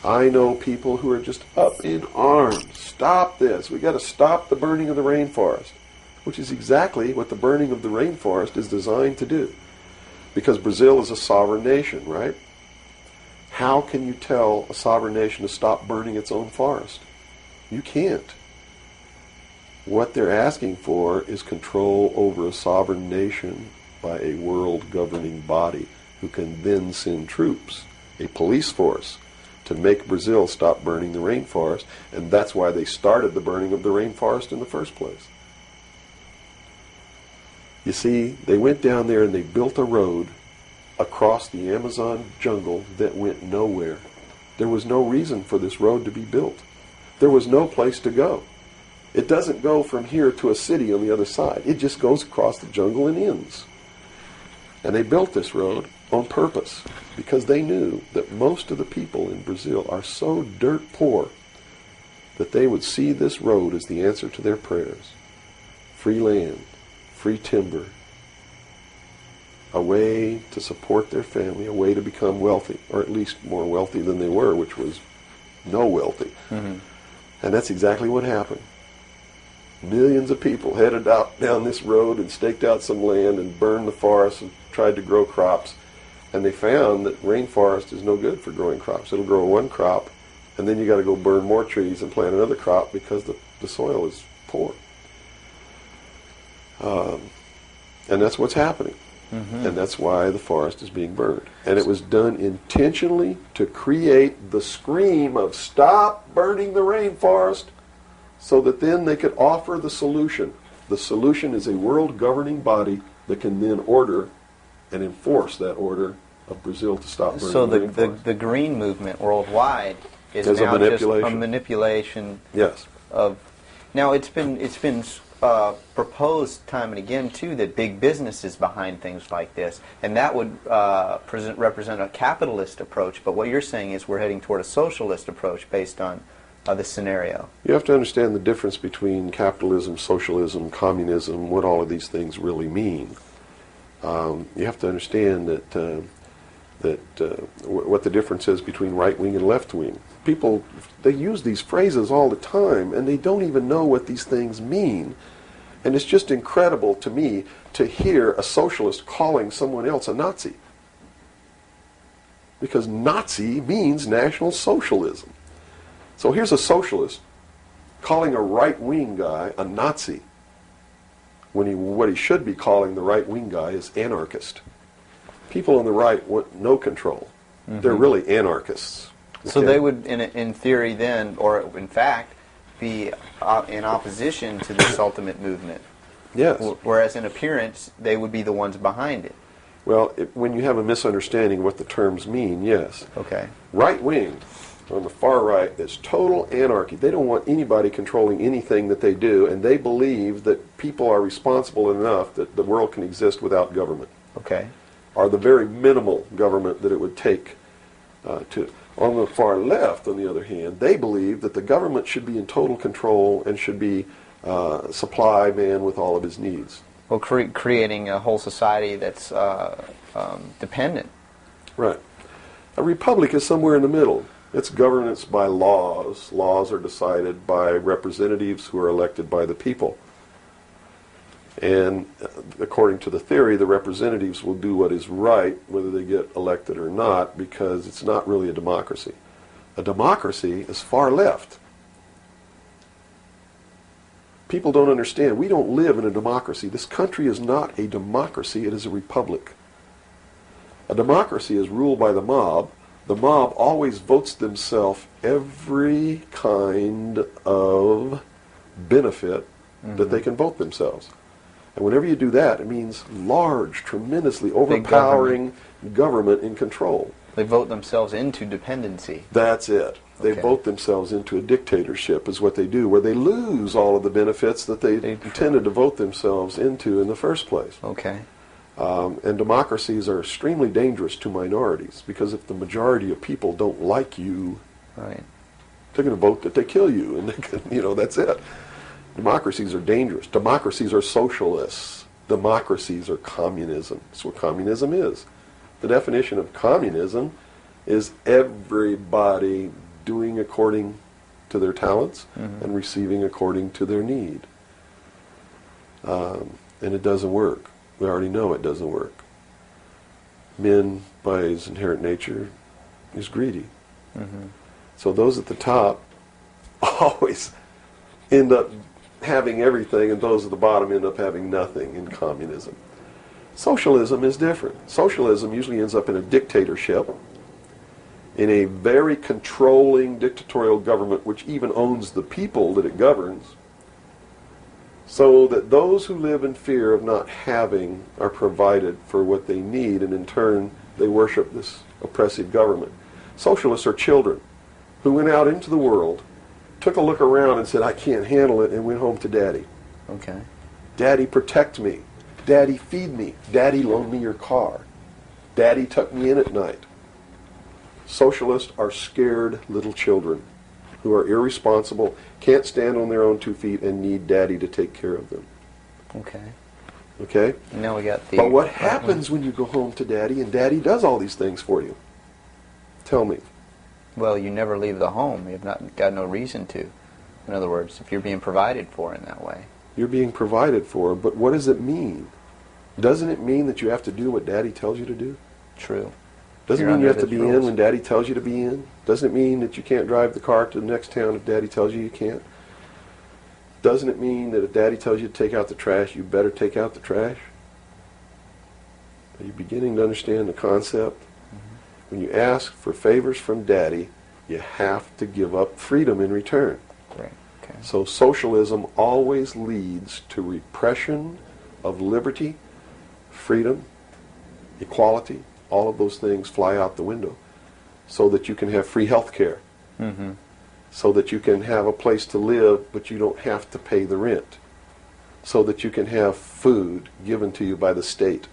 I know people who are just up in arms. Stop this. We've got to stop the burning of the rainforest. which is exactly what the burning of the rainforest is designed to do. Because Brazil is a sovereign nation, right? How can you tell a sovereign nation to stop burning its own forest? You can't. What they're asking for is control over a sovereign nation by a world governing body who can then send troops, a police force, to make Brazil stop burning the rainforest, and that's why they started the burning of the rainforest in the first place. You see, they went down there and they built a road across the Amazon jungle that went nowhere. There was no reason for this road to be built. There was no place to go. It doesn't go from here to a city on the other side. It just goes across the jungle and ends. And they built this road on purpose because they knew that most of the people in Brazil are so dirt poor that they would see this road as the answer to their prayers. Free land, free timber, a way to support their family, a way to become wealthy, or at least more wealthy than they were, which was no wealthy. Mm-hmm. And that's exactly what happened. Millions of people headed out down this road and staked out some land and burned the forest and tried to grow crops. And they found that rainforest is no good for growing crops. It'll grow one crop, and then you got to go burn more trees and plant another crop because the soil is poor. And that's what's happening. Mm-hmm. And that's why the forest is being burned. And it was done intentionally to create the scream of stop burning the rainforest, so that then they could offer the solution. The solution is a world governing body that can then order and enforce that order of Brazil to stop burning the rainforest. So the green movement worldwide is now just a manipulation. Yes. Of. Now it's been proposed time and again too that big business is behind things like this, and that would represent a capitalist approach. But what you're saying is we're heading toward a socialist approach based on this scenario. You have to understand the difference between capitalism, socialism, communism, what all of these things really mean. You have to understand what the difference is between right wing and left wing. People, they use these phrases all the time, and they don't even know what these things mean. And it's just incredible to me to hear a socialist calling someone else a Nazi. Because Nazi means National Socialism. So here's a socialist calling a right-wing guy a Nazi, when what he should be calling the right-wing guy is anarchist. People on the right want no control. Mm-hmm. They're really anarchists. Okay? So they would, in theory then, or in fact, be in opposition to this ultimate movement. Yes. Whereas in appearance, they would be the ones behind it. Well, when you have a misunderstanding of what the terms mean, yes. Okay. Right-wing on the far right is total anarchy. They don't want anybody controlling anything that they do, and they believe that people are responsible enough that the world can exist without government. Okay. Or the very minimal government that it would take to. On the far left, on the other hand, they believe that the government should be in total control and should be supply man with all of his needs. Well, creating a whole society that's dependent. Right. A republic is somewhere in the middle. It's governance by laws. Laws are decided by representatives who are elected by the people. And according to the theory, the representatives will do what is right, whether they get elected or not, because it's not really a democracy. A democracy is far left. People don't understand. We don't live in a democracy. This country is not a democracy. It is a republic. A democracy is ruled by the mob. The mob always votes themselves every kind of benefit that they can vote themselves. And whenever you do that, it means large, tremendously overpowering government in control. They vote themselves into dependency. That's it. They Okay. vote themselves into a dictatorship is what they do, where they lose all of the benefits that they intended to vote themselves into in the first place. Okay. And democracies are extremely dangerous to minorities, because if the majority of people don't like you, Right. they're going to vote that they kill you, and they can, that's it. Democracies are dangerous. Democracies are socialists. Democracies are communism. That's what communism is. The definition of communism is everybody doing according to their talents and receiving according to their need. And it doesn't work. We already know it doesn't work. Men, by his inherent nature, is greedy. Mm-hmm. So those at the top always end up having everything, and those at the bottom end up having nothing in communism. Socialism is different. Socialism usually ends up in a dictatorship, in a very controlling dictatorial government which even owns the people that it governs, so that those who live in fear of not having are provided for what they need, and in turn they worship this oppressive government. Socialists are children who went out into the world, took a look around and said, I can't handle it, and went home to Daddy. Okay. Daddy, protect me. Daddy, feed me. Daddy, loan me your car. Daddy, tuck me in at night. Socialists are scared little children who are irresponsible, can't stand on their own 2 feet, and need Daddy to take care of them. Okay. Okay? And now we got the... But what happens when you go home to Daddy and Daddy does all these things for you? Tell me. Well, you never leave the home. You've not got no reason to. In other words, if you're being provided for in that way. You're being provided for, but what does it mean? Doesn't it mean that you have to do what Daddy tells you to do? True. Doesn't You're mean you under have to his be in rules. when Daddy tells you to be in. Doesn't it mean that you can't drive the car to the next town if Daddy tells you you can't. Doesn't it mean that if Daddy tells you to take out the trash, you better take out the trash? Are you beginning to understand the concept? When you ask for favors from Daddy, you have to give up freedom in return. Right. Okay. So socialism always leads to repression of liberty, freedom, equality. All of those things fly out the window so that you can have free health care, Mm-hmm. so that you can have a place to live but you don't have to pay the rent, so that you can have food given to you by the state.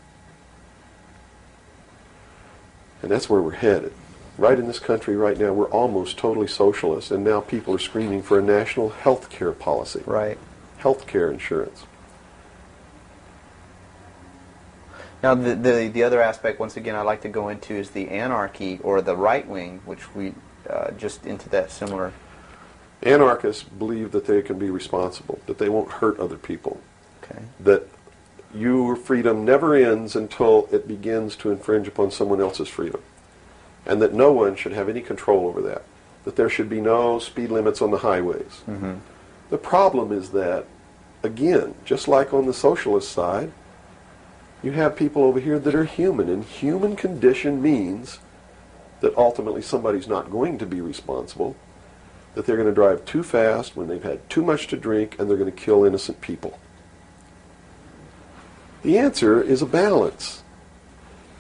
And that's where we're headed. Right in this country right now, we're almost totally socialist, and now people are screaming for a national health care policy, Right. health care insurance. Now, the other aspect, once again, I'd like to go into is the anarchy or the right wing, which we just into that similar. Anarchists believe that they can be responsible, that they won't hurt other people, Okay. that your freedom never ends until it begins to infringe upon someone else's freedom, and that no one should have any control over that there should be no speed limits on the highways. Mm-hmm. The problem is that, again, just like on the socialist side, you have people over here that are human, and human condition means that ultimately somebody's not going to be responsible, that they're going to drive too fast when they've had too much to drink, and they're going to kill innocent people. The answer is a balance.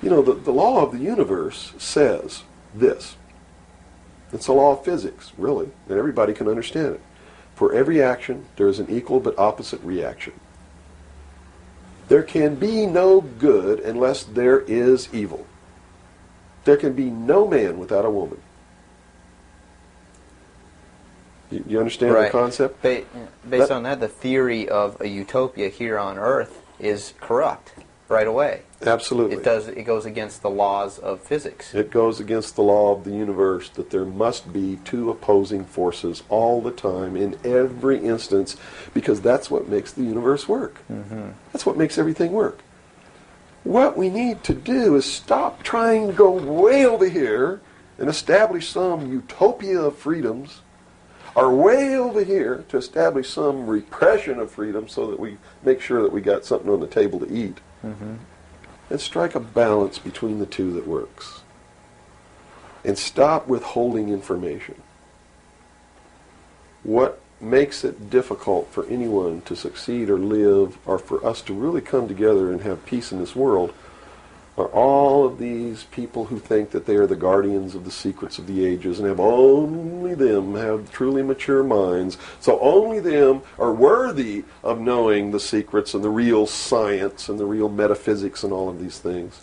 You know, the law of the universe says this. It's a law of physics, really, and everybody can understand it. For every action, there is an equal but opposite reaction. There can be no good unless there is evil. There can be no man without a woman. You understand Right. the concept? Based on that, the theory of a utopia here on Earth is corrupt right away. Absolutely. It goes against the laws of physics. It goes against the law of the universe that there must be two opposing forces all the time in every instance, because that's what makes the universe work. Mm-hmm. That's what makes everything work. What we need to do is stop trying to go way over here and establish some utopia of freedoms, or way over here to establish some repression of freedom so that we make sure that we got something on the table to eat. Mm-hmm. And strike a balance between the two that works. And stop withholding information. What makes it difficult for anyone to succeed or live, or for us to really come together and have peace in this world, are all of these people who think that they are the guardians of the secrets of the ages, and only them have truly mature minds, so only them are worthy of knowing the secrets and the real science and the real metaphysics and all of these things.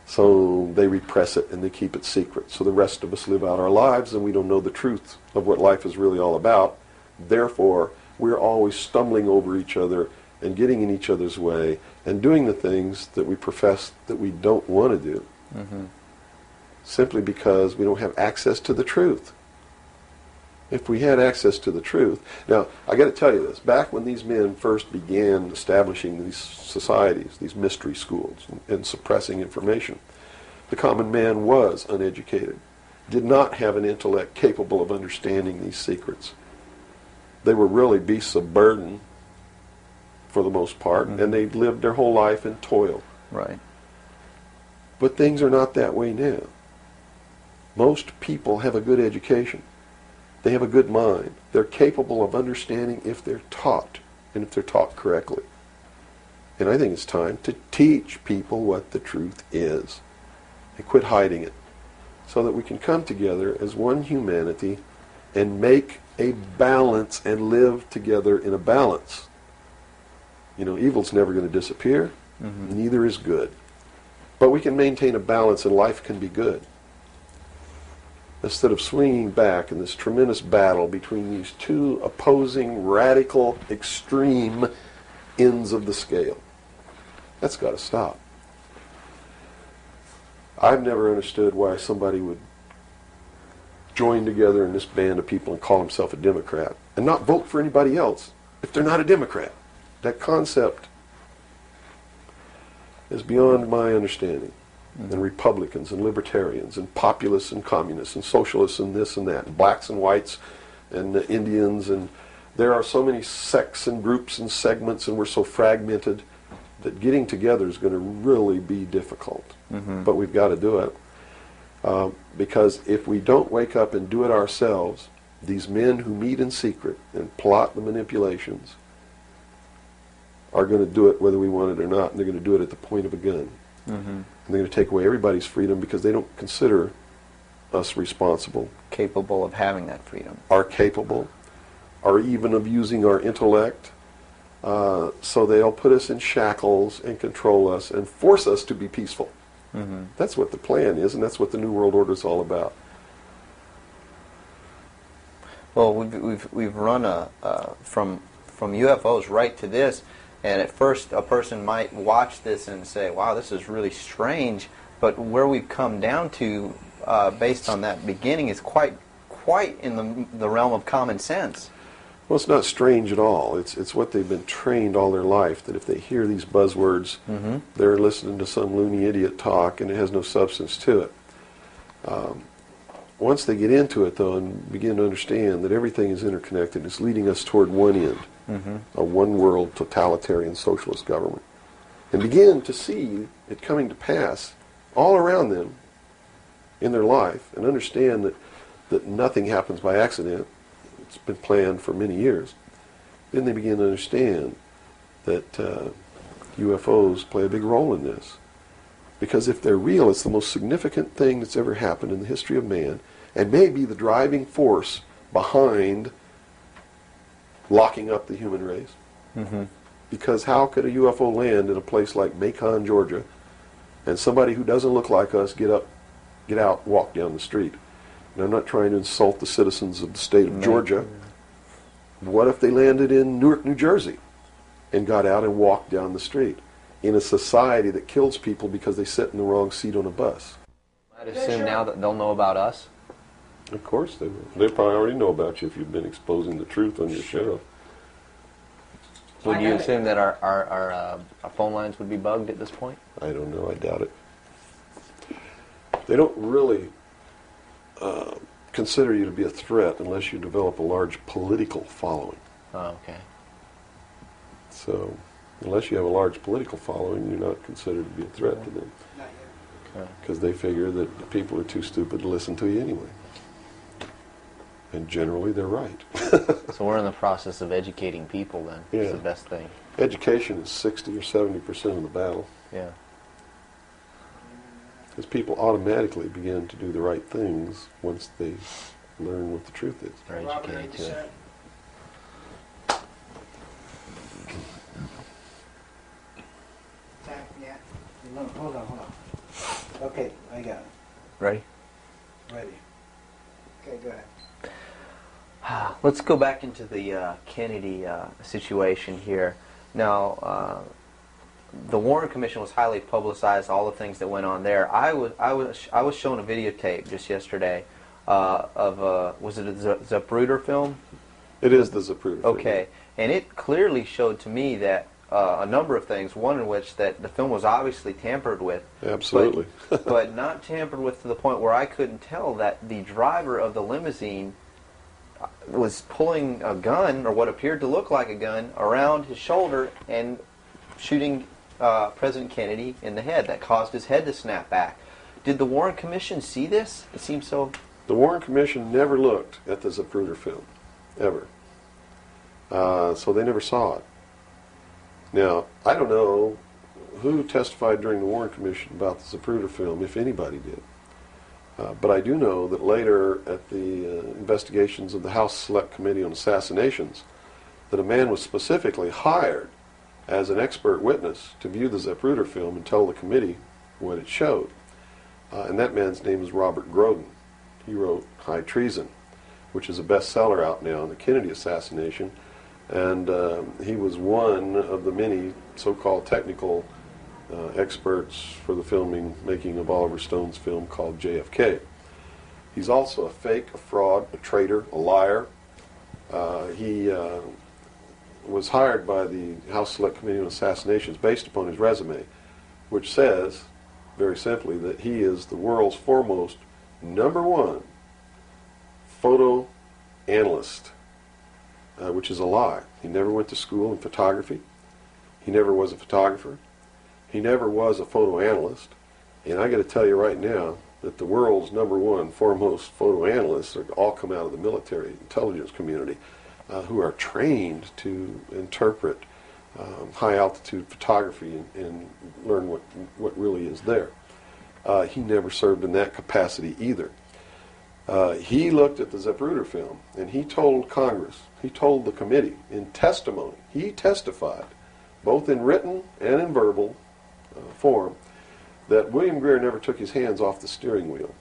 So they repress it and they keep it secret, so the rest of us live out our lives and we don't know the truth of what life is really all about. Therefore, we're always stumbling over each other and getting in each other's way and doing the things that we profess that we don't want to do, Mm-hmm. simply because we don't have access to the truth. If we had access to the truth. Now, I got to tell you this. Back when these men first began establishing these societies, these mystery schools, and suppressing information, the common man was uneducated, did not have an intellect capable of understanding these secrets. They were really beasts of burden for the most part, and they lived their whole life in toil. Right. But things are not that way now. Most people have a good education. They have a good mind. They're capable of understanding if they're taught, and if they're taught correctly. And I think it's time to teach people what the truth is and quit hiding it, so that we can come together as one humanity and make a balance and live together in a balance. You know, evil's never going to disappear, neither is good. But we can maintain a balance and life can be good. Instead of swinging back in this tremendous battle between these two opposing, radical, extreme ends of the scale. That's got to stop. I've never understood why somebody would join together in this band of people and call himself a Democrat and not vote for anybody else if they're not a Democrat. That concept is beyond my understanding. And Republicans and Libertarians and Populists and Communists and Socialists and this and that, and blacks and whites and Indians, and there are so many sects and groups and segments, and we're so fragmented that getting together is going to really be difficult. But we've got to do it. Because if we don't wake up and do it ourselves, these men who meet in secret and plot the manipulations are going to do it whether we want it or not, and they're going to do it at the point of a gun. And they're going to take away everybody's freedom because they don't consider us responsible. Capable of having that freedom. Are capable, or even of using our intellect. So they'll put us in shackles and control us and force us to be peaceful. That's what the plan is, and that's what the New World Order is all about. Well, we've run from UFOs right to this, and at first a person might watch this and say, "Wow, this is really strange." But where we've come down to, based on that beginning, is quite in the realm of common sense. Well, it's not strange at all. It's what they've been trained all their life, that if they hear these buzzwords, they're listening to some loony idiot talk, and it has no substance to it. Once they get into it, though, and begin to understand that everything is interconnected, it's leading us toward one end, a one-world totalitarian socialist government, and begin to see it coming to pass all around them in their life, and understand that nothing happens by accident. It's been planned for many years. Then they begin to understand that UFOs play a big role in this. Because if they're real, it's the most significant thing that's ever happened in the history of man, and may be the driving force behind locking up the human race. Because how could a UFO land in a place like Macon, Georgia, and somebody who doesn't look like us get out, walk down the street? And I'm not trying to insult the citizens of the state of Georgia. What if they landed in Newark, New Jersey, and got out and walked down the street in a society that kills people because they sit in the wrong seat on a bus? I'd assume now that they'll know about us. Of course they will. They probably already know about you if you've been exposing the truth on your show. Would you assume that our phone lines would be bugged at this point? I don't know. I doubt it. They don't really consider you to be a threat unless you develop a large political following. Oh, okay. So, unless you have a large political following, you're not considered to be a threat to them. Because they figure that the people are too stupid to listen to you anyway. And generally, they're right. So we're in the process of educating people then. Yeah. It's the best thing. Education is 60 or 70% of the battle. Yeah. Because people automatically begin to do the right things once they learn what the truth is. They're educated to it. Yeah. No, hold on. Okay, I got it. Ready? Ready. Okay, go ahead. Let's go back into the Kennedy situation here. Now, the Warren Commission was highly publicized, all the things that went on there. I was shown a videotape just yesterday was it a Zapruder film? It is the Zapruder film. Okay, and it clearly showed to me that a number of things. One in which that the film was obviously tampered with. Absolutely. but not tampered with to the point where I couldn't tell that the driver of the limousine was pulling a gun, or what appeared to look like a gun, around his shoulder and shooting President Kennedy in the head. That caused his head to snap back. Did the Warren Commission see this? It seems so. The Warren Commission never looked at the Zapruder film, ever. So they never saw it. Now, I don't know who testified during the Warren Commission about the Zapruder film, if anybody did. But I do know that later at the investigations of the House Select Committee on Assassinations, that a man was specifically hired as an expert witness to view the Zapruder film and tell the committee what it showed. And that man's name is Robert Groden. He wrote High Treason, which is a bestseller out now on the Kennedy assassination. And he was one of the many so-called technical experts for the making of Oliver Stone's film called JFK. He's also a fake, a fraud, a traitor, a liar. He was hired by the House Select Committee on Assassinations based upon his resume, which says, very simply, that he is the world's foremost #1 photo analyst. Which is a lie. He never went to school in photography. He never was a photographer. He never was a photo analyst. And I got to tell you right now that the world's #1 foremost photo analysts are all come out of the military intelligence community, who are trained to interpret high altitude photography and learn what really is there. He never served in that capacity either. He looked at the Zapruder film and he told Congress, he told the committee in testimony, he testified, both in written and in verbal form, that William Greer never took his hands off the steering wheel.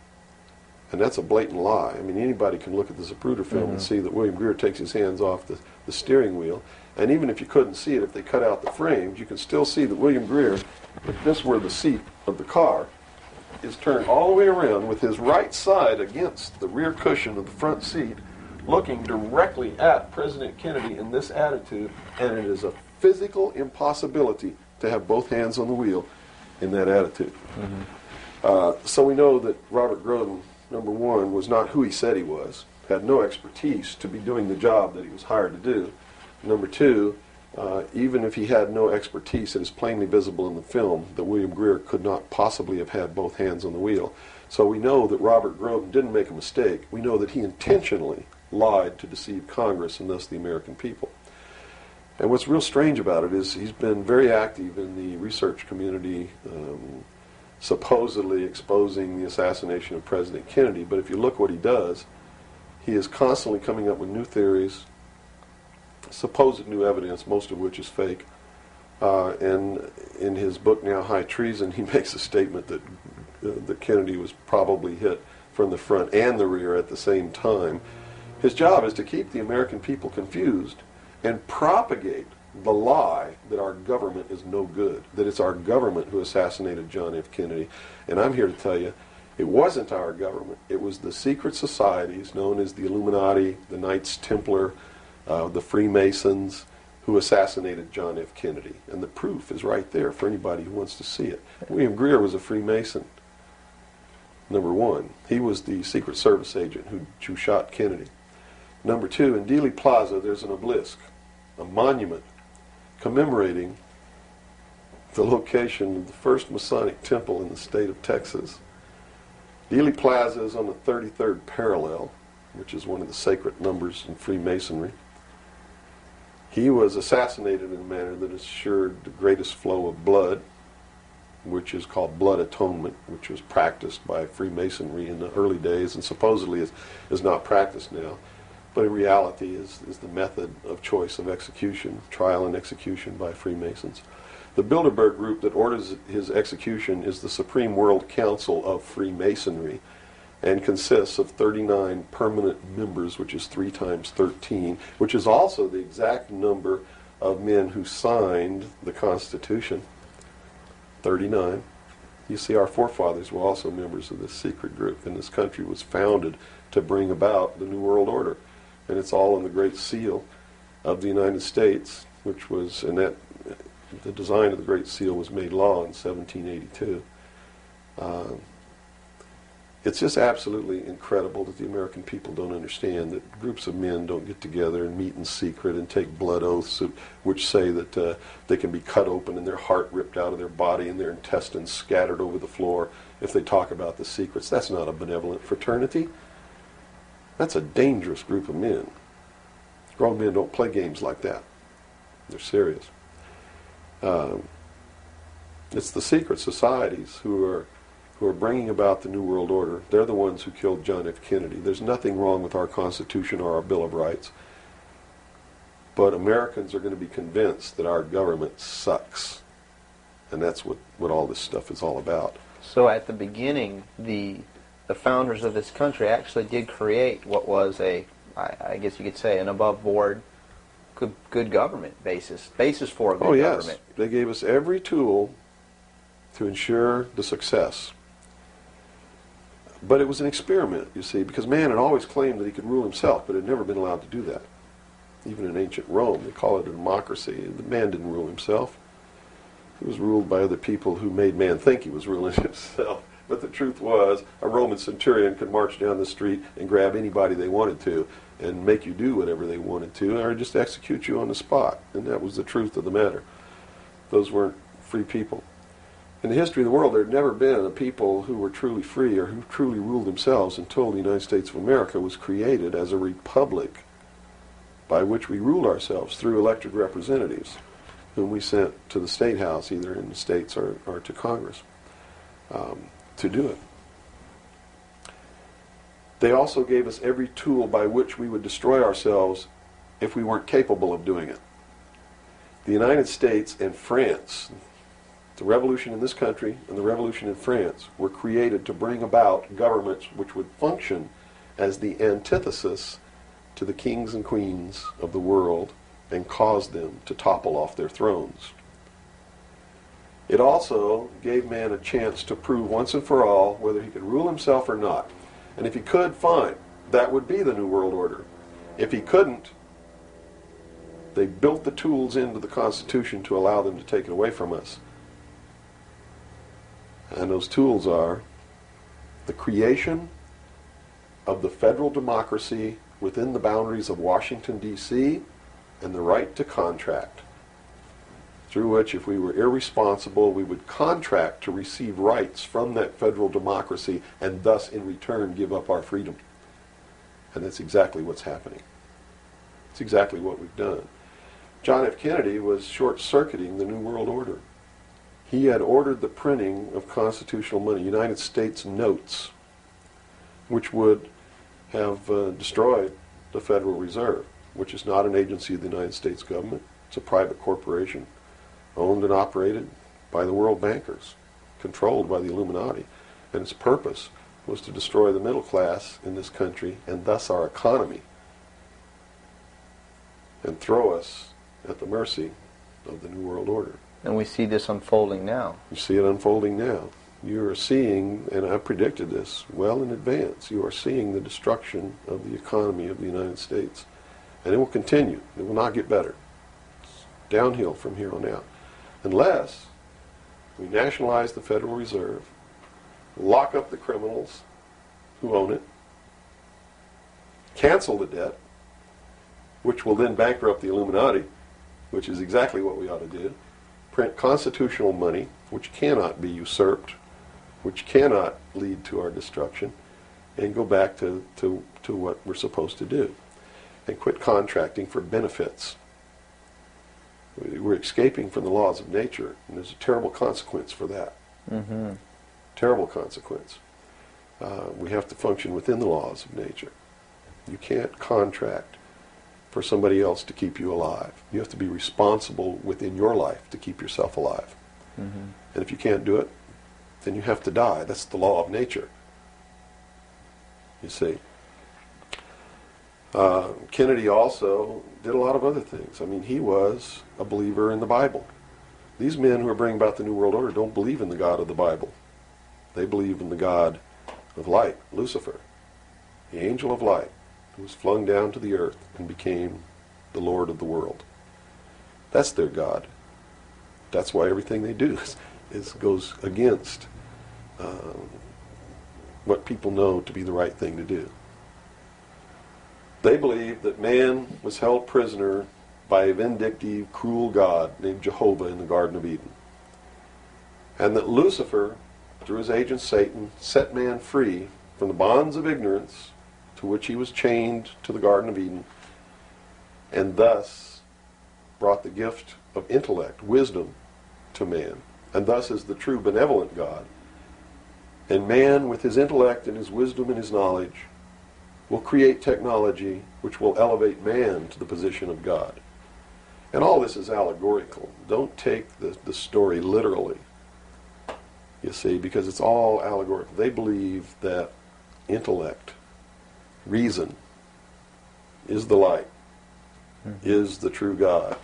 And that's a blatant lie. I mean, anybody can look at the Zapruder film and see that William Greer takes his hands off the steering wheel. And even if you couldn't see it, if they cut out the frames, you can still see that William Greer, if this were the seat of the car, is turned all the way around with his right side against the rear cushion of the front seat, looking directly at President Kennedy in this attitude, and it is a physical impossibility to have both hands on the wheel in that attitude. So we know that Robert Groden, #1, was not who he said he was, had no expertise to be doing the job that he was hired to do. #2, even if he had no expertise, it is plainly visible in the film that William Greer could not possibly have had both hands on the wheel. So we know that Robert Groden didn't make a mistake. We know that he intentionally lied to deceive Congress and thus the American people. And what's real strange about it is he's been very active in the research community, supposedly exposing the assassination of President Kennedy. But if you look what he does, he is constantly coming up with new theories, supposed new evidence, most of which is fake. And in his book now, High Treason, he makes a statement that Kennedy was probably hit from the front and the rear at the same time. His job is to keep the American people confused and propagate the lie that our government is no good, that it's our government who assassinated John F. Kennedy. And I'm here to tell you, it wasn't our government. It was the secret societies known as the Illuminati, the Knights Templar, the Freemasons, who assassinated John F. Kennedy. And the proof is right there for anybody who wants to see it. William Greer was a Freemason, #1. He was the Secret Service agent who shot Kennedy. #2, in Dealey Plaza, there's an obelisk, a monument commemorating the location of the first Masonic temple in the state of Texas. Dealey Plaza is on the 33rd parallel, which is one of the sacred numbers in Freemasonry. He was assassinated in a manner that assured the greatest flow of blood, which is called blood atonement, which was practiced by Freemasonry in the early days and supposedly is not practiced now. But in reality is the method of choice of execution, trial and execution by Freemasons. The Bilderberg group that orders his execution is the Supreme World Council of Freemasonry and consists of 39 permanent members, which is 3 times 13, which is also the exact number of men who signed the Constitution, 39. You see, our forefathers were also members of this secret group, and this country was founded to bring about the New World Order. And it's all in the Great Seal of the United States, which was, and that, the design of the Great Seal was made law in 1782. It's just absolutely incredible that the American people don't understand that groups of men don't get together and meet in secret and take blood oaths which say that they can be cut open and their heart ripped out of their body and their intestines scattered over the floor if they talk about the secrets. That's not a benevolent fraternity. That's a dangerous group of men. Grown men don't play games like that. They're serious. It's the secret societies who are bringing about the New World Order. They're the ones who killed John F. Kennedy. There's nothing wrong with our Constitution or our Bill of Rights. But Americans are going to be convinced that our government sucks. And that's what all this stuff is all about. So at the beginning, the founders of this country actually did create what was I guess you could say, an above-board, good government basis for a good government. Yes. They gave us every tool to ensure the success. But it was an experiment, you see, because man had always claimed that he could rule himself, but had never been allowed to do that. Even in ancient Rome, they call it a democracy. The man didn't rule himself. He was ruled by other people who made man think he was ruling himself. But the truth was, a Roman centurion could march down the street and grab anybody they wanted to and make you do whatever they wanted to, or just execute you on the spot. And that was the truth of the matter. Those weren't free people. In the history of the world, there had never been a people who were truly free or who truly ruled themselves until the United States of America was created as a republic by which we ruled ourselves through elected representatives whom we sent to the State House, either in the States or to Congress, to do it. They also gave us every tool by which we would destroy ourselves if we weren't capable of doing it. The United States and France, the revolution in this country and the revolution in France, were created to bring about governments which would function as the antithesis to the kings and queens of the world and cause them to topple off their thrones. It also gave man a chance to prove once and for all whether he could rule himself or not. And if he could, fine. That would be the New World Order. If he couldn't, they built the tools into the Constitution to allow them to take it away from us. And those tools are the creation of the federal democracy within the boundaries of Washington, D.C., and the right to contract, through which, if we were irresponsible, we would contract to receive rights from that federal democracy and thus, in return, give up our freedom. And that's exactly what's happening. It's exactly what we've done. John F. Kennedy was short-circuiting the New World Order. He had ordered the printing of constitutional money, United States notes, which would have destroyed the Federal Reserve, which is not an agency of the United States government. It's a private corporation owned and operated by the world bankers, controlled by the Illuminati. And its purpose was to destroy the middle class in this country and thus our economy, and throw us at the mercy of the New World Order. And we see this unfolding now. You see it unfolding now. You are seeing, and I predicted this well in advance, you are seeing the destruction of the economy of the United States. And it will continue. It will not get better. It's downhill from here on out. Unless we nationalize the Federal Reserve, lock up the criminals who own it, cancel the debt, which will then bankrupt the Illuminati, which is exactly what we ought to do, print constitutional money, which cannot be usurped, which cannot lead to our destruction, and go back to what we're supposed to do, and quit contracting for benefits. We're escaping from the laws of nature, and there's a terrible consequence for that. Mm-hmm. Terrible consequence. We have to function within the laws of nature. You can't contract for somebody else to keep you alive. You have to be responsible within your life to keep yourself alive. Mm-hmm. And if you can't do it, then you have to die. That's the law of nature. You see. Kennedy also did a lot of other things. I mean, he was a believer in the Bible. These men who are bringing about the New World Order don't believe in the God of the Bible. They believe in the God of light, Lucifer. the angel of light, who was flung down to the earth and became the Lord of the world. That's their God. That's why everything they do goes against what people know to be the right thing to do. They believe that man was held prisoner by a vindictive, cruel God named Jehovah in the Garden of Eden. And that Lucifer, through his agent Satan, set man free from the bonds of ignorance to which he was chained to the Garden of Eden, and thus brought the gift of intellect, wisdom, to man, and thus is the true benevolent God. And man, with his intellect and his wisdom and his knowledge, will create technology which will elevate man to the position of God. And all this is allegorical. Don't take the story literally, you see, because it's all allegorical. They believe that intellect, reason, is the light, is the true God,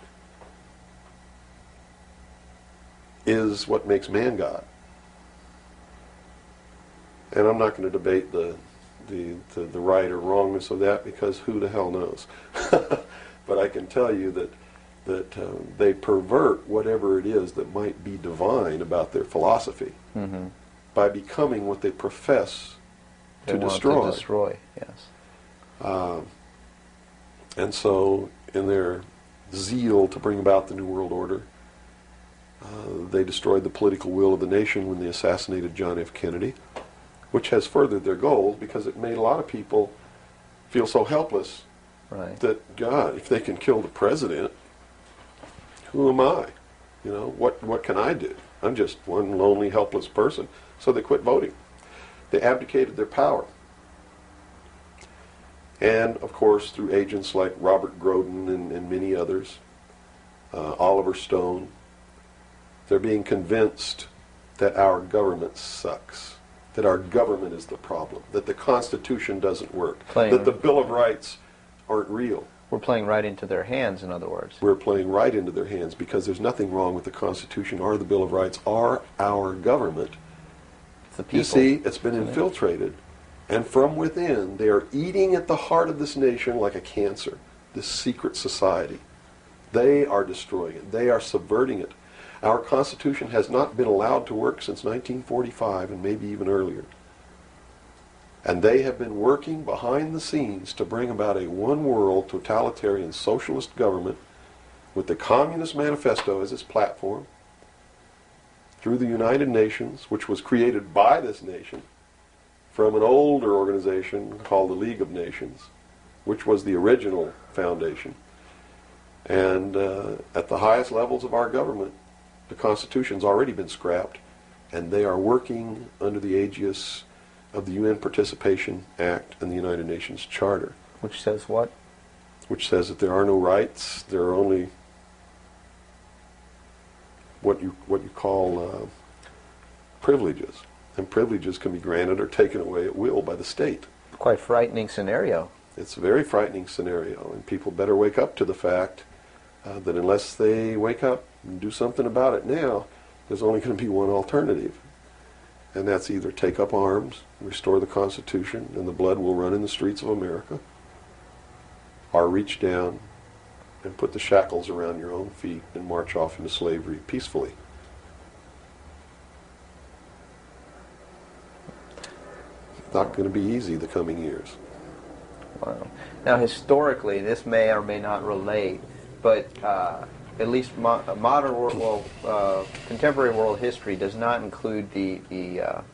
is what makes man God. And I'm not going to debate the right or wrongness of that, because who the hell knows? But I can tell you that they pervert whatever it is that might be divine about their philosophy by becoming what they profess to destroy. To destroy, yes. And so, in their zeal to bring about the New World Order, they destroyed the political will of the nation when they assassinated John F. Kennedy, which has furthered their goals because it made a lot of people feel so helpless that, God, if they can kill the president, who am I? You know, what can I do? I'm just one lonely, helpless person. So they quit voting. They abdicated their power. And, of course, through agents like Robert Groden and many others, Oliver Stone, they're being convinced that our government sucks, that our government is the problem, that the Constitution doesn't work, that the Bill of Rights aren't real. We're playing right into their hands, in other words. We're playing right into their hands because there's nothing wrong with the Constitution or the Bill of Rights or our government. It's the people. You see, it's been infiltrated. And from within, they are eating at the heart of this nation like a cancer, this secret society. They are destroying it. They are subverting it. Our Constitution has not been allowed to work since 1945 and maybe even earlier. And they have been working behind the scenes to bring about a one-world totalitarian socialist government with the Communist Manifesto as its platform through the United Nations, which was created by this nation from an older organization called the League of Nations, which was the original foundation. And at the highest levels of our government, the Constitution's already been scrapped, and they are working under the aegis of the UN Participation Act and the United Nations Charter. Which says what? Which says that there are no rights, there are only what you call privileges. And privileges can be granted or taken away at will by the state. Quite frightening scenario. It's a very frightening scenario, and people better wake up to the fact that unless they wake up and do something about it now, there's only going to be one alternative. And that's either take up arms, restore the Constitution, and the blood will run in the streets of America, or reach down and put the shackles around your own feet and march off into slavery peacefully. Not going to be easy the coming years. Wow. Now, historically, this may or may not relate, but at least modern world, contemporary world history does not include the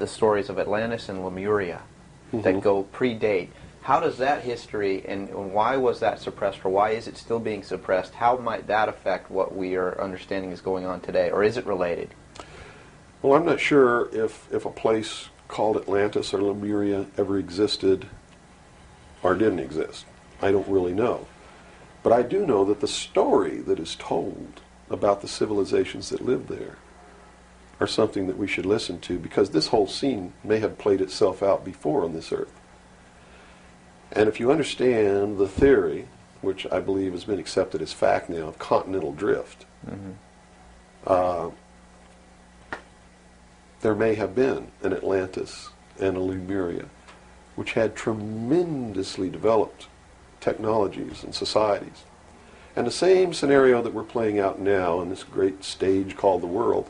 stories of Atlantis and Lemuria that go predate. How does that history, and why was that suppressed, or why is it still being suppressed? How might that affect what we are understanding is going on today, or is it related? Well, I'm not sure if a place called Atlantis or Lemuria ever existed or didn't exist. I don't really know. But I do know that the story that is told about the civilizations that lived there are something that we should listen to, because this whole scene may have played itself out before on this earth. And if you understand the theory, which I believe has been accepted as fact now, of continental drift, there may have been an Atlantis and a Lemuria, which had tremendously developed technologies and societies. And the same scenario that we're playing out now in this great stage called the world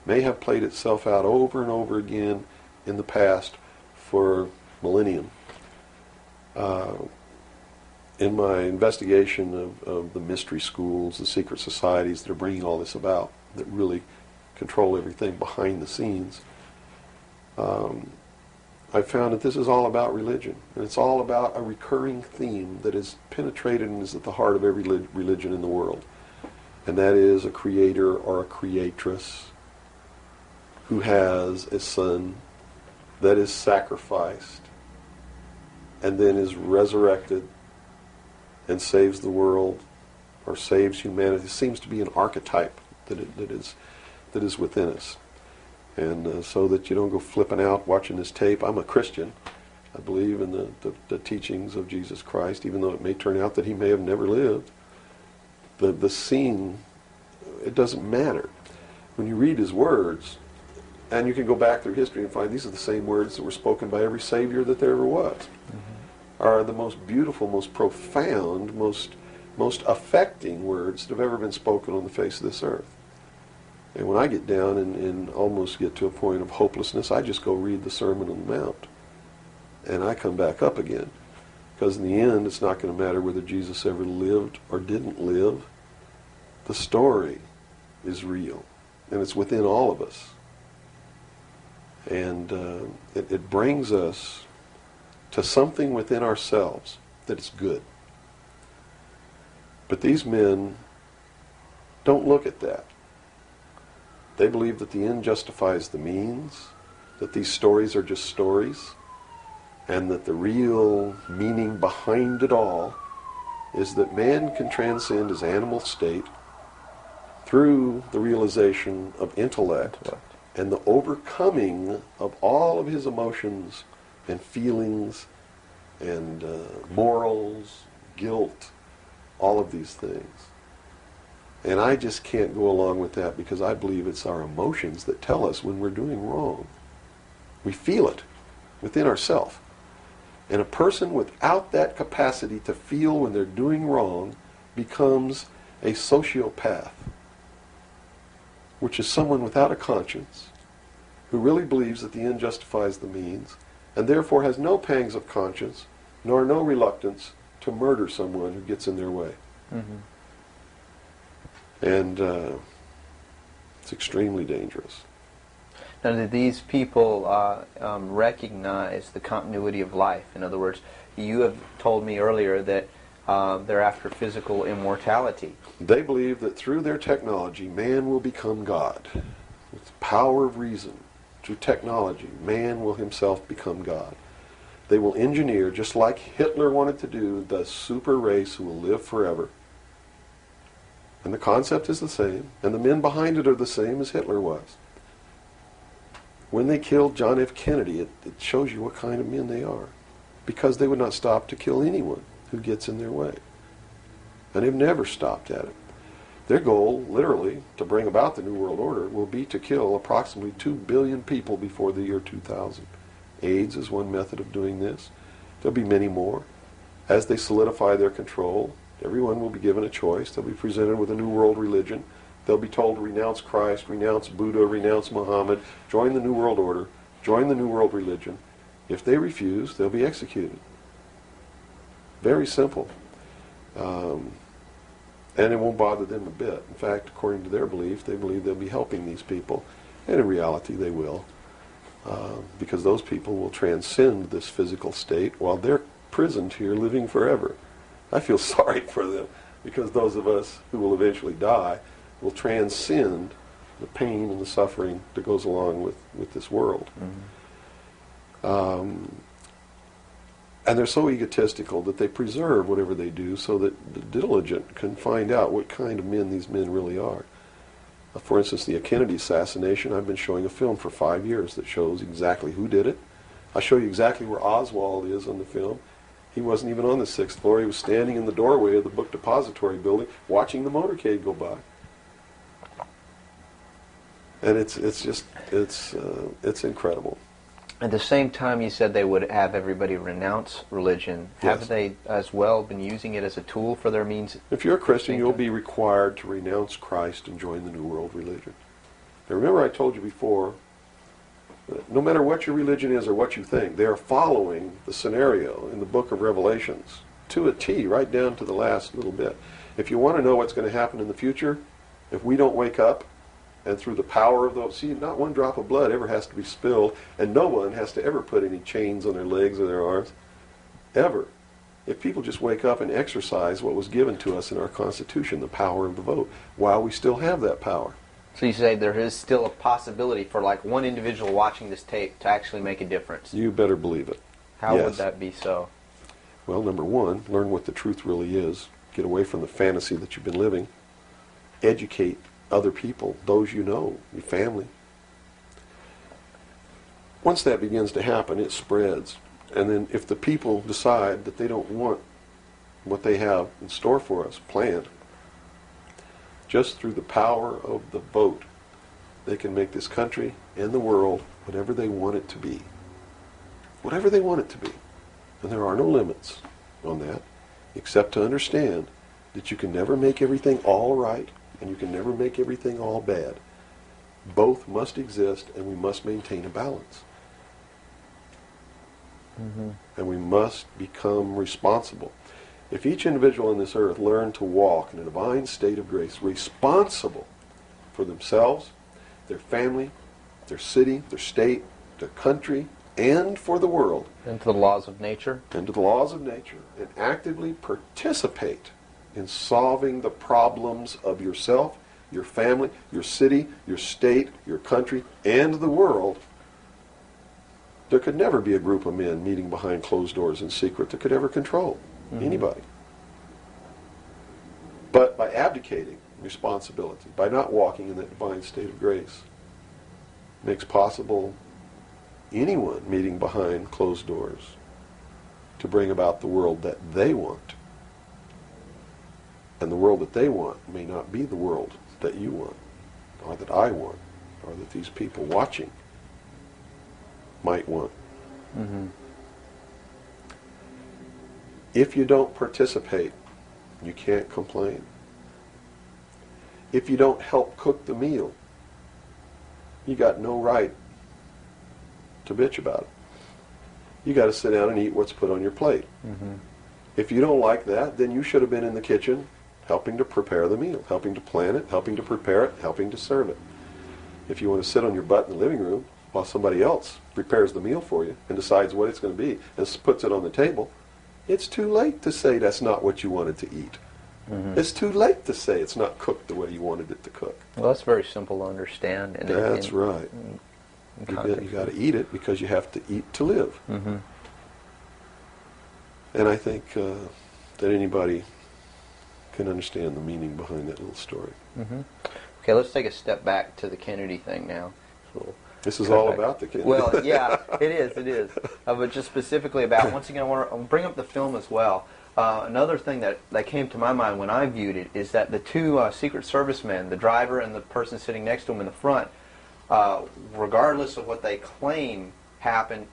may have played itself out over and over again in the past for millennium. In my investigation of the mystery schools, the secret societies that are bringing all this about, that really control everything behind the scenes, I found that this is all about religion. And it's all about a recurring theme that is penetrated and is at the heart of every religion in the world. And that is a creator or a creatress who has a son that is sacrificed and then is resurrected and saves the world or saves humanity. It seems to be an archetype that is within us. And so that you don't go flipping out watching this tape. I'm a Christian. I believe in the teachings of Jesus Christ, even though it may turn out that he may have never lived. The scene, it doesn't matter. When you read his words, and you can go back through history and find these are the same words that were spoken by every Savior that there ever was, are the most beautiful, most profound, most affecting words that have ever been spoken on the face of this earth. And when I get down and almost get to a point of hopelessness, I just go read the Sermon on the Mount. And I come back up again. Because in the end, it's not going to matter whether Jesus ever lived or didn't live. The story is real. And it's within all of us. And it brings us to something within ourselves that is good. But these men don't look at that. They believe that the end justifies the means, that these stories are just stories, and that the real meaning behind it all is that man can transcend his animal state through the realization of intellect and the overcoming of all of his emotions and feelings and morals, guilt, all of these things. And I just can't go along with that because I believe it's our emotions that tell us when we're doing wrong. We feel it within ourselves. And a person without that capacity to feel when they're doing wrong becomes a sociopath, which is someone without a conscience who really believes that the end justifies the means and therefore has no pangs of conscience nor no reluctance to murder someone who gets in their way. Mm-hmm. And it's extremely dangerous. Now, do these people recognize the continuity of life? In other words, you have told me earlier that they're after physical immortality. They believe that through their technology, man will become God. With the power of reason, through technology, man will himself become God. They will engineer, just like Hitler wanted to do, the super race who will live forever. And the concept is the same, and the men behind it are the same as Hitler was. When they killed John F. Kennedy, it shows you what kind of men they are. Because they would not stop to kill anyone who gets in their way. And they've never stopped at it. Their goal, literally, to bring about the New World Order, will be to kill approximately 2 billion people before the year 2000. AIDS is one method of doing this. There'll be many more. As they solidify their control, everyone will be given a choice. They'll be presented with a new world religion. They'll be told to renounce Christ, renounce Buddha, renounce Muhammad, join the New World Order, join the New World Religion. If they refuse, they'll be executed. Very simple. And it won't bother them a bit. In fact, according to their belief, they believe they'll be helping these people. And in reality, they will. Because those people will transcend this physical state while they're prisoned here living forever. I feel sorry for them because those of us who will eventually die will transcend the pain and the suffering that goes along with this world. Mm-hmm. And they're so egotistical that they preserve whatever they do so that the diligent can find out what kind of men these men really are. For instance, the Kennedy assassination, I've been showing a film for 5 years that shows exactly who did it. I show you exactly where Oswald is on the film. He wasn't even on the 6th floor. He was standing in the doorway of the book depository building watching the motorcade go by. And it's incredible. At the same time, you said they would have everybody renounce religion. Yes. Have they as well been using it as a tool for their means? If you're a Christian, you'll be required to renounce Christ and join the New World religion. Now remember I told you before, that no matter what your religion is or what you think, they are following the scenario in the book of Revelations to a T, right down to the last little bit. If you want to know what's going to happen in the future, if we don't wake up, and through the power of those, see, not one drop of blood ever has to be spilled, and no one has to ever put any chains on their legs or their arms, ever. If people just wake up and exercise what was given to us in our Constitution, the power of the vote, while we still have that power. So you say there is still a possibility for like one individual watching this tape to actually make a difference. You better believe it. How Yes. would that be so? Well, number one, learn what the truth really is. Get away from the fantasy that you've been living. Educate other people, those you know, your family. Once that begins to happen, it spreads. And then if the people decide that they don't want what they have in store for us planned, just through the power of the vote, they can make this country and the world whatever they want it to be. Whatever they want it to be. And there are no limits on that, except to understand that you can never make everything all right, and you can never make everything all bad. Both must exist, and we must maintain a balance. And we must become responsible. If each individual on this earth learned to walk in a divine state of grace, responsible for themselves, their family, their city, their state, their country, and for the world, Into the laws of nature? and to the laws of nature, and actively participate in solving the problems of yourself, your family, your city, your state, your country, and the world, there could never be a group of men meeting behind closed doors in secret that could ever control anybody. But by abdicating responsibility, by not walking in that divine state of grace, makes possible anyone meeting behind closed doors to bring about the world that they want. And the world that they want may not be the world that you want, or that I want, or that these people watching might want. If you don't participate, you can't complain. If you don't help cook the meal, you got no right to bitch about it. You got to sit down and eat what's put on your plate. If you don't like that, then you should have been in the kitchen helping to prepare the meal, helping to plan it, helping to prepare it, helping to serve it. If you want to sit on your butt in the living room while somebody else prepares the meal for you and decides what it's going to be and puts it on the table, it's too late to say that's not what you wanted to eat. It's too late to say it's not cooked the way you wanted it to cook. Well, that's very simple to understand. And That's right. You got to eat it because you have to eat to live. And I think that anybody can understand the meaning behind that little story. Okay, let's take a step back to the Kennedy thing now. So This is all about the Kennedy. Well, yeah, it is. But just specifically about, once again, I want to bring up the film as well. Another thing that came to my mind when I viewed it is that the two Secret Service men, the driver and the person sitting next to him in the front, regardless of what they claim happened,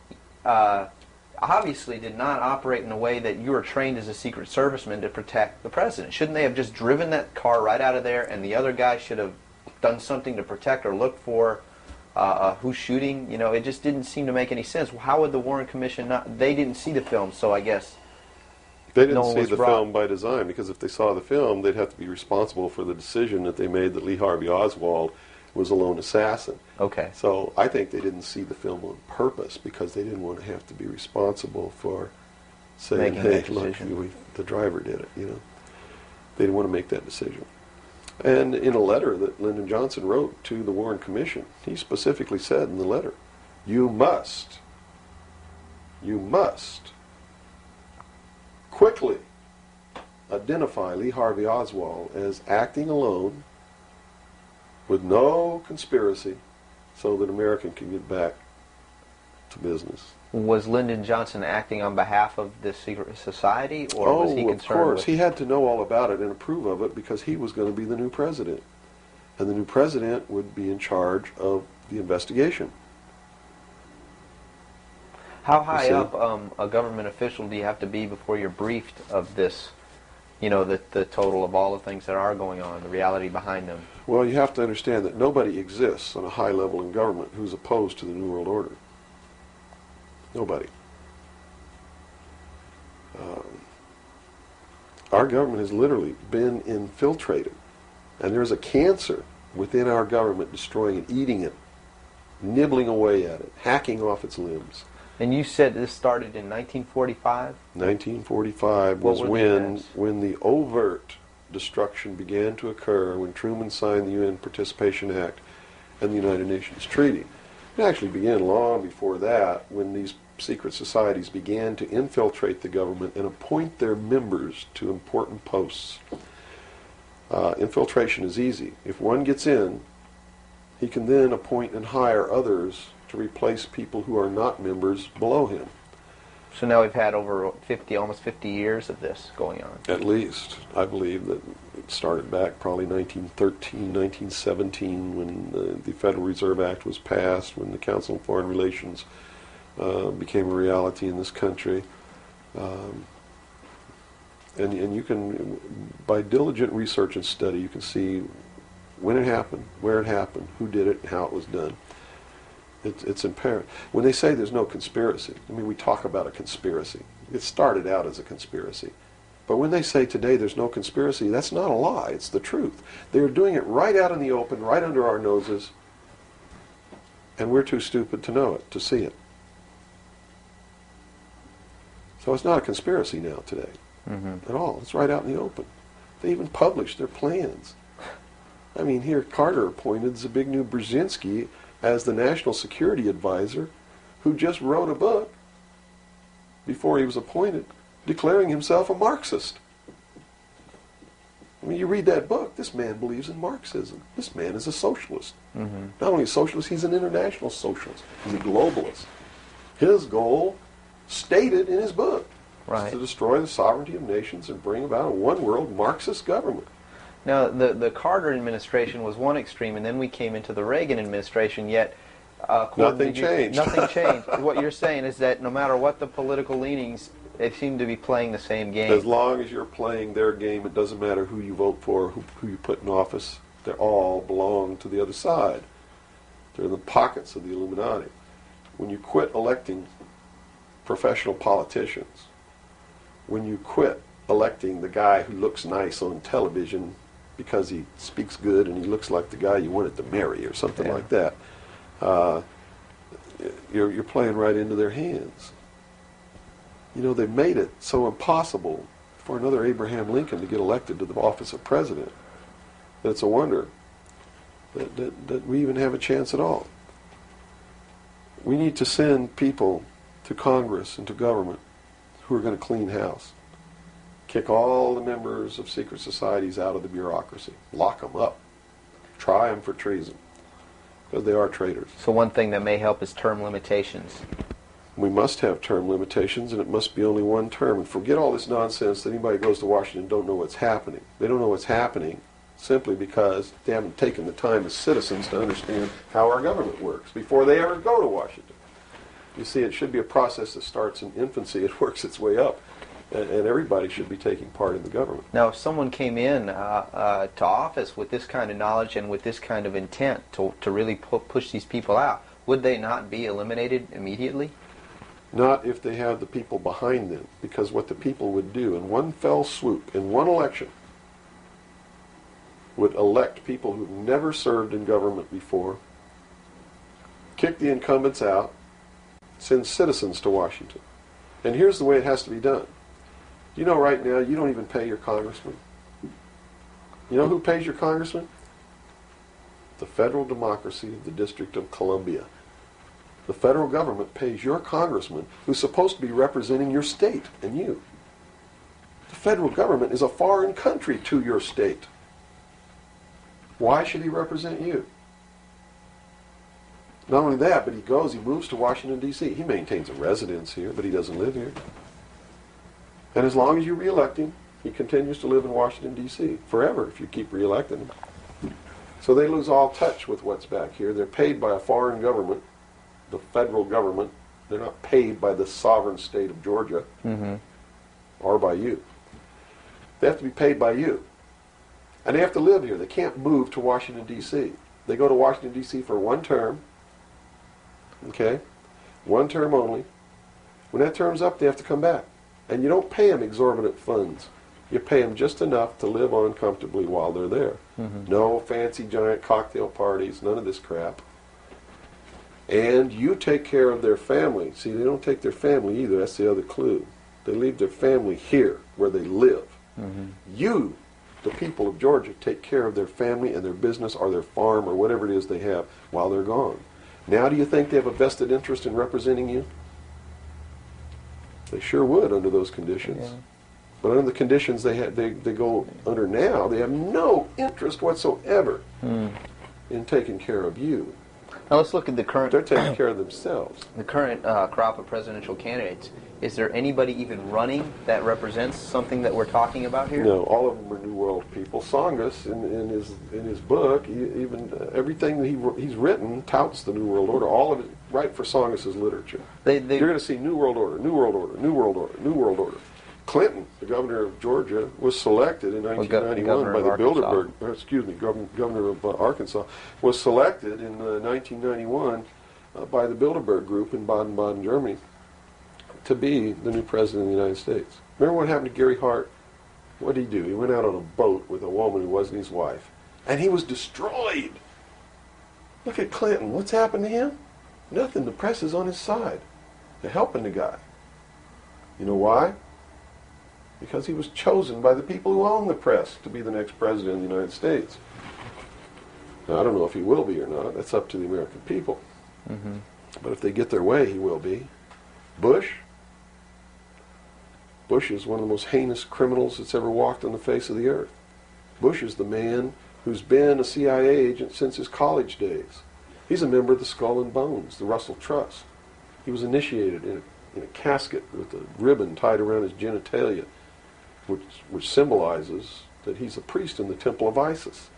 obviously did not operate in a way that you were trained as a Secret Serviceman to protect the president. Shouldn't they have just driven that car right out of there, and the other guy should have done something to protect or look for who's shooting? You know, it just didn't seem to make any sense. How would the Warren Commission not? They didn't see the film, so I guess they didn't see the film by design, because if they saw the film, they'd have to be responsible for the decision that they made that Lee Harvey Oswald was a lone assassin. Okay. So I think they didn't see the film on purpose because they didn't want to have to be responsible for saying, Making hey, that look, decision. the driver did it, you know. They didn't want to make that decision. And in a letter that Lyndon Johnson wrote to the Warren Commission, he specifically said in the letter, you must quickly identify Lee Harvey Oswald as acting alone with no conspiracy so that America can get back to business. Was Lyndon Johnson acting on behalf of the secret society, or was he concerned of course. with... He had to know all about it and approve of it because he was going to be the new president. and the new president would be in charge of the investigation. How high see? up a government official do you have to be before you're briefed of this, you know, the total of all the things that are going on, the reality behind them? Well, you have to understand that nobody exists on a high level in government who's opposed to the New World Order. Nobody. Our government has literally been infiltrated, and there's a cancer within our government destroying it, eating it, nibbling away at it, hacking off its limbs. And you said this started in 1945? 1945 What was were the events? when the overt destruction began to occur, when Truman signed the UN Participation Act and the United Nations Treaty. It actually began long before that, when these secret societies began to infiltrate the government and appoint their members to important posts. Infiltration is easy. If one gets in, he can then appoint and hire others to replace people who are not members below him. So now we've had over 50, almost 50 years of this going on. At least. I believe that it started back probably 1913, 1917, when the Federal Reserve Act was passed, when the Council on Foreign Relations became a reality in this country. And you can, by diligent research and study, you can see when it happened, where it happened, who did it, and how it was done. It's apparent. When they say there's no conspiracy, I mean, we talk about a conspiracy. It started out as a conspiracy. But when they say today there's no conspiracy, that's not a lie. It's the truth. They're doing it right out in the open, right under our noses, and we're too stupid to know it, to see it. So it's not a conspiracy now today at all. It's right out in the open. They even published their plans. I mean, here Carter appointed Zbigniew Brzezinski as the National Security Advisor, who just wrote a book before he was appointed declaring himself a Marxist. I mean, you read that book, this man believes in Marxism. This man is a socialist. Not only a socialist, he's an international socialist. He's a globalist. His goal, stated in his book, is to destroy the sovereignty of nations and bring about a one-world Marxist government. Now, the Carter administration was one extreme, and then we came into the Reagan administration, yet nothing changed. Nothing changed. What you're saying is that no matter what the political leanings, they seem to be playing the same game. As long as you're playing their game, it doesn't matter who you vote for, who you put in office. They all belong to the other side. They're in the pockets of the Illuminati. When you quit electing professional politicians, when you quit electing the guy who looks nice on television because he speaks good and he looks like the guy you wanted to marry or something like that, you're playing right into their hands. You know, they've made it so impossible for another Abraham Lincoln to get elected to the office of president that it's a wonder that we even have a chance at all. We need to send people to Congress and to government who are going to clean house. Kick all the members of secret societies out of the bureaucracy. Lock them up. Try them for treason. Because they are traitors. So one thing that may help is term limitations. We must have term limitations, and it must be only one term. And forget all this nonsense that anybody goes to Washington and don't know what's happening. They don't know what's happening simply because they haven't taken the time as citizens to understand how our government works before they ever go to Washington. You see, it should be a process that starts in infancy. It works its way up. And everybody should be taking part in the government. Now, if someone came in to office with this kind of knowledge and with this kind of intent to really push these people out, would they not be eliminated immediately? Not if they have the people behind them, because what the people would do in one fell swoop, in one election, would elect people who've never served in government before, kick the incumbents out, send citizens to Washington. And here's the way it has to be done. You know, right now, you don't even pay your congressman. You know who pays your congressman? The federal democracy of the District of Columbia. The federal government pays your congressman, who's supposed to be representing your state and you. The federal government is a foreign country to your state. Why should he represent you? Not only that, but he moves to Washington, D.C. He maintains a residence here, but he doesn't live here. And as long as you re-elect him, he continues to live in Washington, D.C. forever if you keep re-electing him. So they lose all touch with what's back here. They're paid by a foreign government, the federal government. They're not paid by the sovereign state of Georgia or by you. They have to be paid by you. And they have to live here. They can't move to Washington, D.C. They go to Washington, D.C. for one term. Okay? One term only. When that term's up, they have to come back. And you don't pay them exorbitant funds. You pay them just enough to live on comfortably while they're there. No fancy giant cocktail parties, none of this crap. And you take care of their family. See, they don't take their family either. That's the other clue. They leave their family here where they live. You, the people of Georgia, take care of their family and their business or their farm or whatever it is they have while they're gone. Now do you think they have a vested interest in representing you? They sure would under those conditions. Yeah. But under the conditions they go under now, they have no interest whatsoever in taking care of you. Now let's look at the current. They're taking care of themselves. The current crop of presidential candidates. Is there anybody even running that represents something that we're talking about here? No, all of them are New World people. Songus, in his book, even everything that he's written touts the New World Order. All of it, right for Songus's literature. You're going to see New World Order, New World Order, New World Order, New World Order. Clinton, the governor of Georgia, was selected in 1991 by the Bilderberg. Governor of Arkansas was selected in 1991 by the Bilderberg Group in Baden-Baden, Germany, to be the new president of the United States. Remember what happened to Gary Hart? What did he do? He went out on a boat with a woman who wasn't his wife, and he was destroyed. Look at Clinton. What's happened to him? Nothing. The press is on his side. They're helping the guy. You know why? Because he was chosen by the people who own the press to be the next president of the United States. Now, I don't know if he will be or not. That's up to the American people. But if they get their way, he will be. Bush is one of the most heinous criminals that's ever walked on the face of the earth. Bush is the man who's been a CIA agent since his college days. He's a member of the Skull and Bones, the Russell Trust. He was initiated in a casket with a ribbon tied around his genitalia, which symbolizes that he's a priest in the temple of Isis.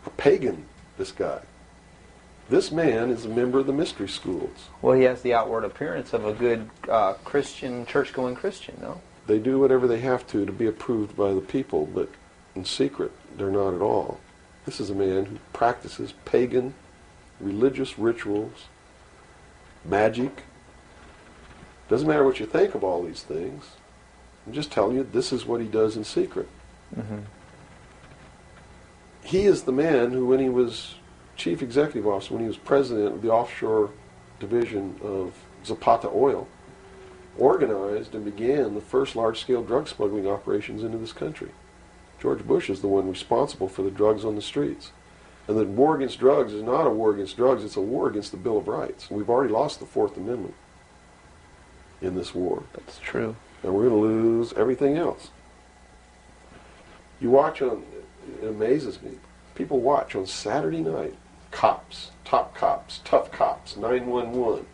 A pagan, this guy. This man is a member of the mystery schools. Well, he has the outward appearance of a good Christian, church-going Christian, no? They do whatever they have to be approved by the people, but in secret, they're not at all. This is a man who practices pagan religious rituals, magic. Doesn't matter what you think of all these things. I'm just telling you, this is what he does in secret. He is the man who, when he was chief executive officer, when he was president of the offshore division of Zapata Oil, organized and began the first large-scale drug smuggling operations into this country. George Bush is the one responsible for the drugs on the streets. And the war against drugs is not a war against drugs, it's a war against the Bill of Rights. We've already lost the Fourth Amendment in this war. That's true. And we're going to lose everything else. You watch on, it amazes me, people watch on Saturday night, cops, top cops, tough cops, 911.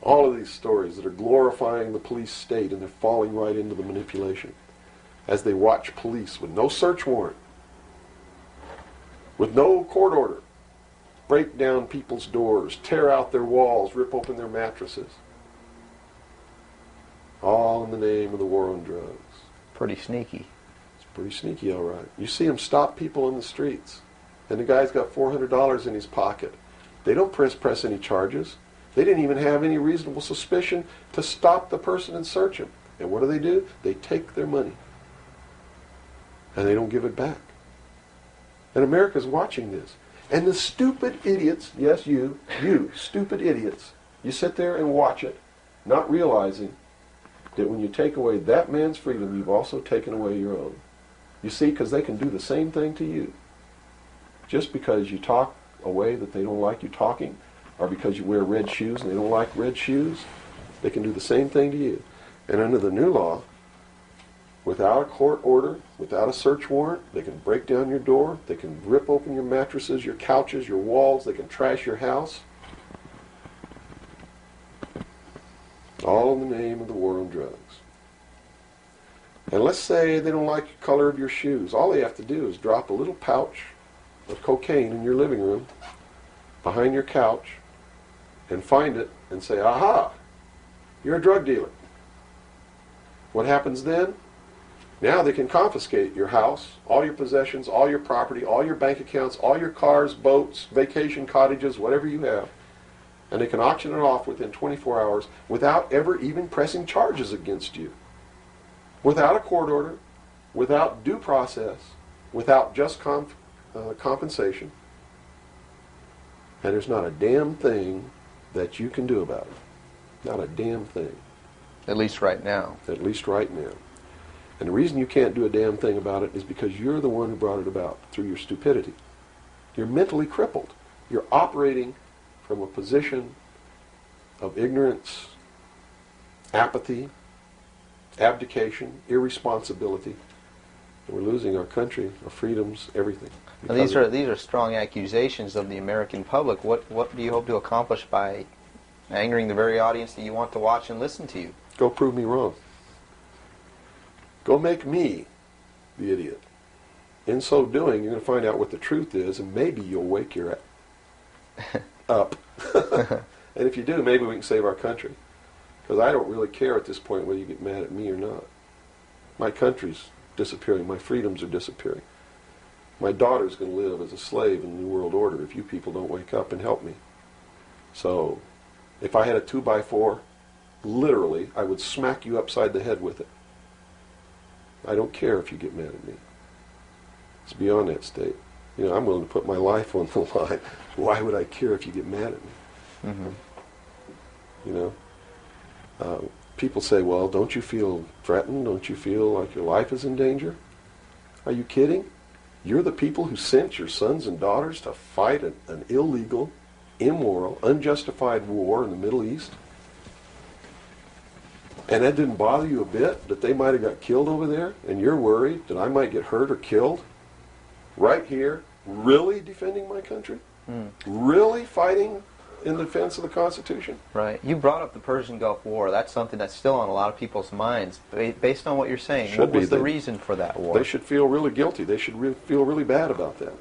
All of these stories that are glorifying the police state, and they're falling right into the manipulation as they watch police with no search warrant, with no court order, break down people's doors, tear out their walls, rip open their mattresses. All in the name of the war on drugs. Pretty sneaky. It's pretty sneaky, all right. You see them stop people in the streets, and the guy's got $400 in his pocket. They don't press any charges. They didn't even have any reasonable suspicion to stop the person and search him. And what do? They take their money, and they don't give it back. And America's watching this. And the stupid idiots, yes, you stupid idiots, you sit there and watch it, not realizing that when you take away that man's freedom, you've also taken away your own. You see, because they can do the same thing to you. Just because you talk a way that they don't like you talking, or because you wear red shoes and they don't like red shoes, they can do the same thing to you. And under the new law, without a court order, without a search warrant, they can break down your door, they can rip open your mattresses, your couches, your walls, they can trash your house. All in the name of the war on drugs. And let's say they don't like the color of your shoes. All they have to do is drop a little pouch of cocaine in your living room, behind your couch, and find it and say, aha, you're a drug dealer. What happens then? Now they can confiscate your house, all your possessions, all your property, all your bank accounts, all your cars, boats, vacation cottages, whatever you have, and they can auction it off within 24 hours without ever even pressing charges against you. Without a court order, without due process, without just compensation. And there's not a damn thing that you can do about it. Not a damn thing. At least right now. At least right now. And the reason you can't do a damn thing about it is because you're the one who brought it about through your stupidity. You're mentally crippled. You're operating from a position of ignorance, apathy, abdication, irresponsibility. And we're losing our country, our freedoms, everything. Now, these are strong accusations of the American public. What do you hope to accomplish by angering the very audience that you want to watch and listen to you? Go prove me wrong. Go make me the idiot. In so doing, you're going to find out what the truth is, and maybe you'll wake your up. And if you do, maybe we can save our country. Because I don't really care at this point whether you get mad at me or not. My country's disappearing. My freedoms are disappearing. My daughter's going to live as a slave in the New World Order if you people don't wake up and help me. So, if I had a 2x4, literally, I would smack you upside the head with it. I don't care if you get mad at me. It's beyond that state. You know, I'm willing to put my life on the line. Why would I care if you get mad at me? Mm-hmm. You know? People say, well, don't you feel threatened? Don't you feel like your life is in danger? Are you kidding? You're the people who sent your sons and daughters to fight an illegal, immoral, unjustified war in the Middle East? And that didn't bother you a bit, that they might have got killed over there, and you're worried that I might get hurt or killed? Right here, really defending my country? Really fighting in defense of the Constitution? Right. You brought up the Persian Gulf War. That's something that's still on a lot of people's minds. Based on what you're saying, what was the reason for that war? They should feel really guilty. They should feel really bad about that.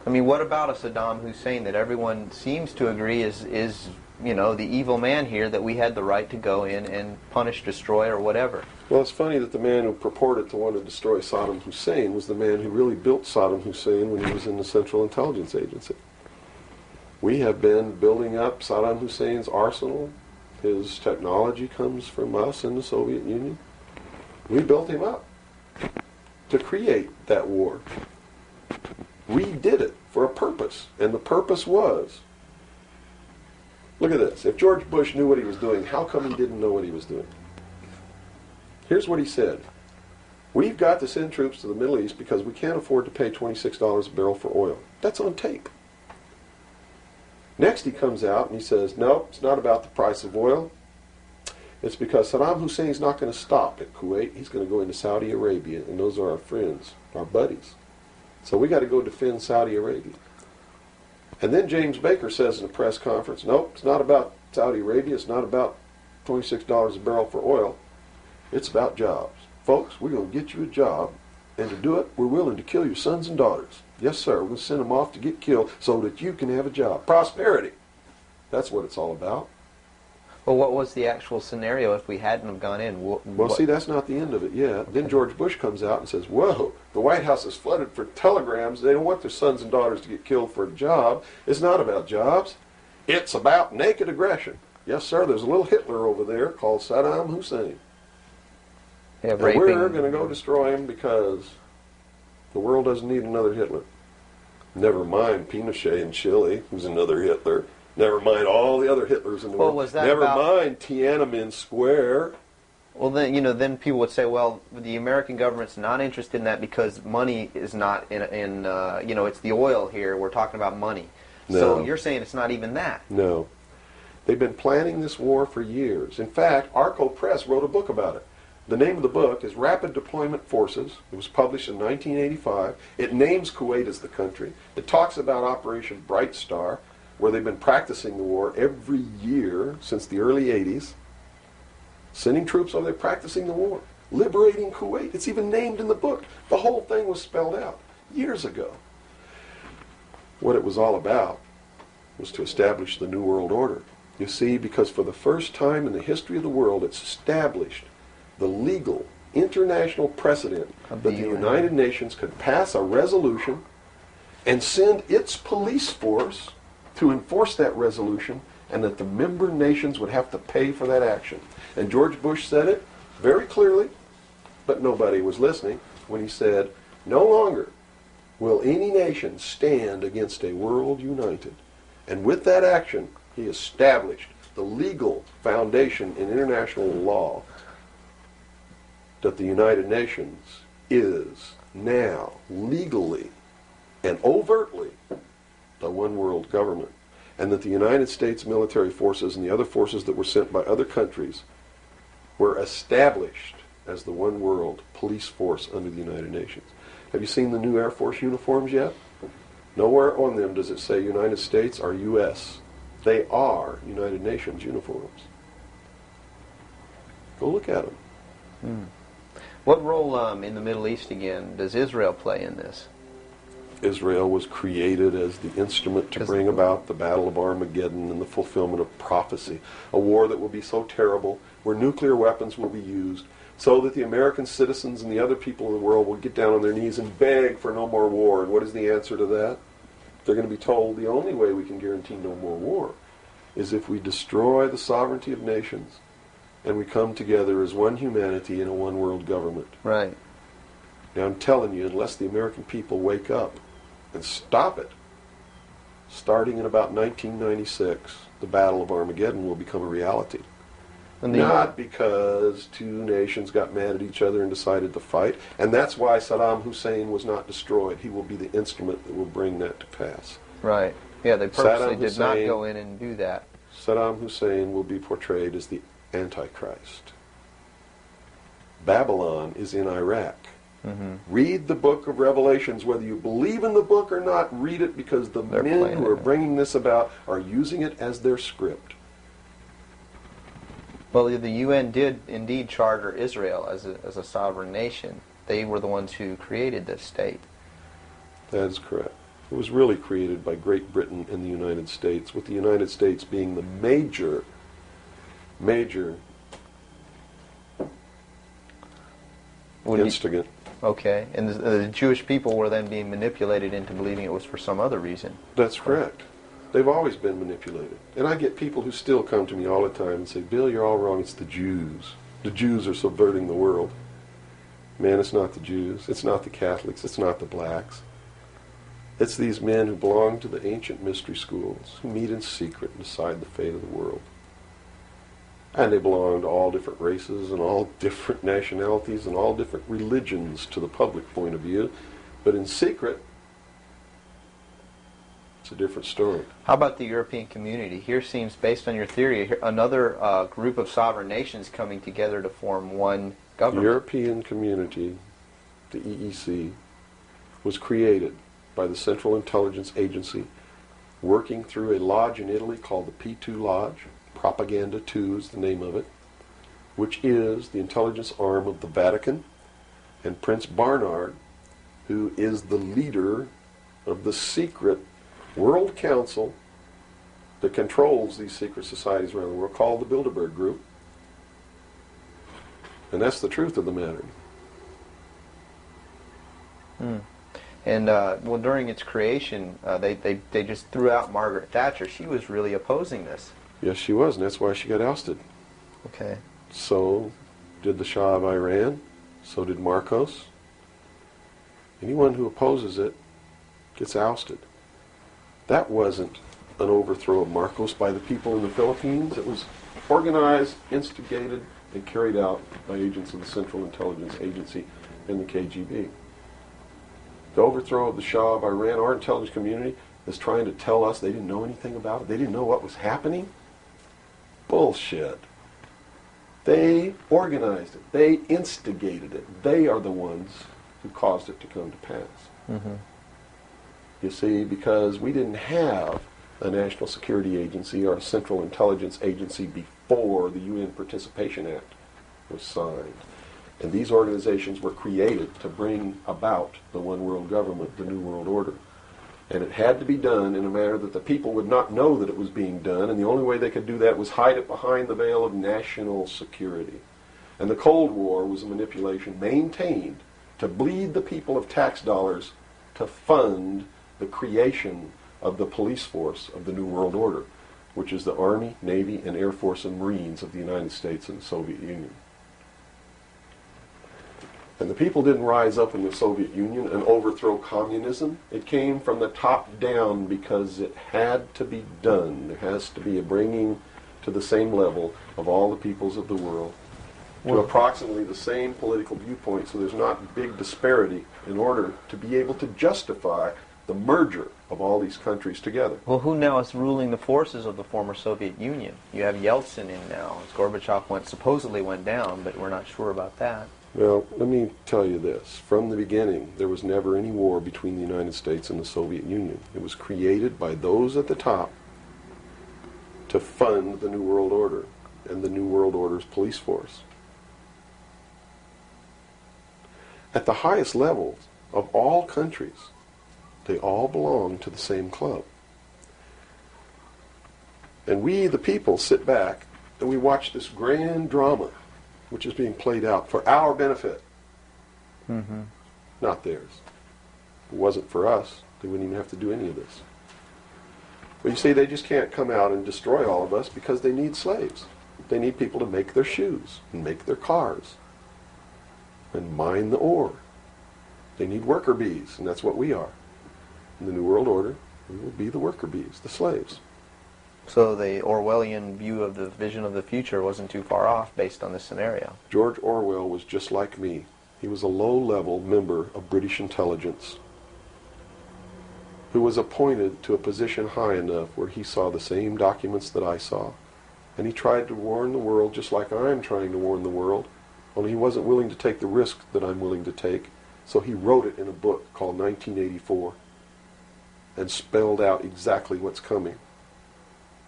I mean, what about a Saddam Hussein that everyone seems to agree is you know, the evil man here, that we had the right to go in and punish, destroy, or whatever? Well, it's funny that the man who purported to want to destroy Saddam Hussein was the man who really built Saddam Hussein when he was in the Central Intelligence Agency. We have been building up Saddam Hussein's arsenal. His technology comes from us in the Soviet Union. We built him up to create that war. We did it for a purpose, and the purpose was, look at this. If George Bush knew what he was doing, how come he didn't know what he was doing? Here's what he said. We've got to send troops to the Middle East because we can't afford to pay $26 a barrel for oil. That's on tape. Next he comes out and he says, no, it's not about the price of oil. It's because Saddam Hussein's not going to stop at Kuwait. He's going to go into Saudi Arabia, and those are our friends, our buddies. So we got to go defend Saudi Arabia. And then James Baker says in a press conference, nope, it's not about Saudi Arabia. It's not about $26 a barrel for oil. It's about jobs. Folks, we're going to get you a job, and to do it, we're willing to kill your sons and daughters. Yes, sir, we're going to send them off to get killed so that you can have a job. Prosperity. That's what it's all about. Well, what was the actual scenario if we hadn't have gone in? Well, see, that's not the end of it yet. Okay. Then George Bush comes out and says, whoa, the White House is flooded for telegrams. They don't want their sons and daughters to get killed for a job. It's not about jobs. It's about naked aggression. Yes, sir, there's a little Hitler over there called Saddam Hussein. Yeah, and we're going to go destroy him because the world doesn't need another Hitler. Never mind Pinochet in Chile, who's another Hitler. Never mind all the other Hitlers in the world. Was that Never mind Tiananmen Square. Well, then, you know, then people would say, well, the American government's not interested in that because money is not in you know, it's the oil here. We're talking about money. No. So you're saying it's not even that. No. They've been planning this war for years. In fact, Arco Press wrote a book about it. The name of the book is Rapid Deployment Forces. It was published in 1985. It names Kuwait as the country. It talks about Operation Bright Star, where they've been practicing the war every year since the early 80s. Sending troops over there practicing the war. Liberating Kuwait. It's even named in the book. The whole thing was spelled out years ago. what it was all about was to establish the New World Order. You see, because for the first time in the history of the world, it's established the legal international precedent that the United Nations could pass a resolution and send its police force to enforce that resolution, and that the member nations would have to pay for that action. And George Bush said it very clearly, but nobody was listening when he said, no longer will any nation stand against a world united. And with that action, he established the legal foundation in international law that the United Nations is now legally and overtly the one world government, and that the United States military forces and the other forces that were sent by other countries were established as the one world police force under the United Nations. Have you seen the new Air Force uniforms yet? Nowhere on them does it say United States or U.S. They are United Nations uniforms. Go look at them. What role in the Middle East, again, does Israel play in this? Israel was created as the instrument to bring about the Battle of Armageddon and the fulfillment of prophecy, a war that will be so terrible, where nuclear weapons will be used, so that the American citizens and the other people in the world will get down on their knees and beg for no more war. And what is the answer to that? They're going to be told the only way we can guarantee no more war is if we destroy the sovereignty of nations and we come together as one humanity in a one world government. Right. Now I'm telling you, unless the American people wake up and stop it, starting in about 1996, the Battle of Armageddon will become a reality. Not because two nations got mad at each other and decided to fight, and that's why Saddam Hussein was not destroyed. He will be the instrument that will bring that to pass. Right. Yeah, they purposely did not go in and do that. Saddam Hussein will be portrayed as the Antichrist. Babylon is in Iraq. Read the book of Revelations. Whether you believe in the book or not, read it, because the men who are bringing this about are using it as their script. Well, the UN did indeed charter Israel as a sovereign nation. They were the ones who created this state. That is correct. It was really created by Great Britain and the United States, with the United States being the major instigant. Okay, and the Jewish people were then being manipulated into believing it was for some other reason. That's correct. They've always been manipulated. And I get people who still come to me all the time and say, Bill, you're all wrong. It's the Jews. The Jews are subverting the world. Man, it's not the Jews. It's not the Catholics. It's not the blacks. It's these men who belong to the ancient mystery schools, who meet in secret and decide the fate of the world. And they belong to all different races and all different nationalities and all different religions to the public point of view. But in secret, it's a different story. How about the European community? Here seems, based on your theory, another group of sovereign nations coming together to form one government. The European community, the EEC, was created by the Central Intelligence Agency, working through a lodge in Italy called the P2 Lodge. Propaganda 2 is the name of it, which is the intelligence arm of the Vatican, and Prince Bernard, who is the leader of the secret World Council that controls these secret societies around the world, called the Bilderberg Group. And that's the truth of the matter. And well, during its creation, they just threw out Margaret Thatcher. She was really opposing this. Yes, she was, and that's why she got ousted. Okay. So did the Shah of Iran. So did Marcos. Anyone who opposes it gets ousted. That wasn't an overthrow of Marcos by the people in the Philippines. It was organized, instigated, and carried out by agents of the Central Intelligence Agency and the KGB. The overthrow of the Shah of Iran, our intelligence community is trying to tell us they didn't know anything about it. They didn't know what was happening. Bullshit. They organized it. They instigated it. They are the ones who caused it to come to pass. You see, because we didn't have a National Security Agency or a Central Intelligence Agency before the UN Participation Act was signed. And these organizations were created to bring about the one world government, the New World Order. And it had to be done in a manner that the people would not know that it was being done, and the only way they could do that was hide it behind the veil of national security. And the Cold War was a manipulation maintained to bleed the people of tax dollars to fund the creation of the police force of the New World Order, which is the Army, Navy, and Air Force and Marines of the United States and the Soviet Union. And the people didn't rise up in the Soviet Union and overthrow communism. It came from the top down because it had to be done. There has to be a bringing to the same level of all the peoples of the world to approximately the same political viewpoint, so there's not big disparity in order to be able to justify the merger of all these countries together. Well, who now is ruling the forces of the former Soviet Union? You have Yeltsin in now. As Gorbachev supposedly went down, but we're not sure about that. Well, let me tell you this. From the beginning, there was never any war between the United States and the Soviet Union. It was created by those at the top to fund the New World Order and the New World Order's police force. At the highest levels of all countries, they all belong to the same club. And we, the people, sit back and we watch this grand drama which is being played out for our benefit, not theirs. If it wasn't for us, they wouldn't even have to do any of this. But you see, they just can't come out and destroy all of us because they need slaves. They need people to make their shoes and make their cars and mine the ore. They need worker bees, and that's what we are. In the New World Order, we will be the worker bees, the slaves. So the Orwellian view of the vision of the future wasn't too far off based on this scenario. George Orwell was just like me. He was a low-level member of British intelligence who was appointed to a position high enough where he saw the same documents that I saw. And he tried to warn the world just like I'm trying to warn the world, only he wasn't willing to take the risk that I'm willing to take. So he wrote it in a book called 1984 and spelled out exactly what's coming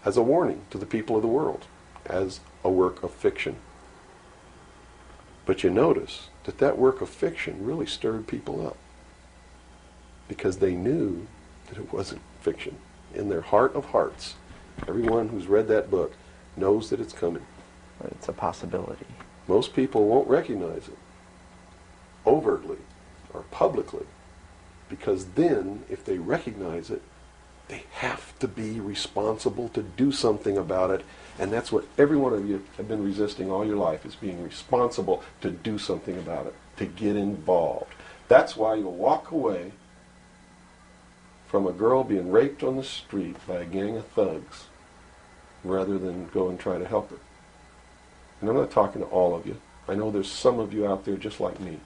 as a warning to the people of the world, as a work of fiction. But you notice that that work of fiction really stirred people up because they knew that it wasn't fiction. In their heart of hearts, everyone who's read that book knows that it's coming. It's a possibility. Most people won't recognize it overtly or publicly, because then, if they recognize it, they have to be responsible to do something about it, and that's what every one of you have been resisting all your life, is being responsible to do something about it, to get involved. That's why you'll walk away from a girl being raped on the street by a gang of thugs rather than go and try to help her. And I'm not talking to all of you. I know there's some of you out there just like me,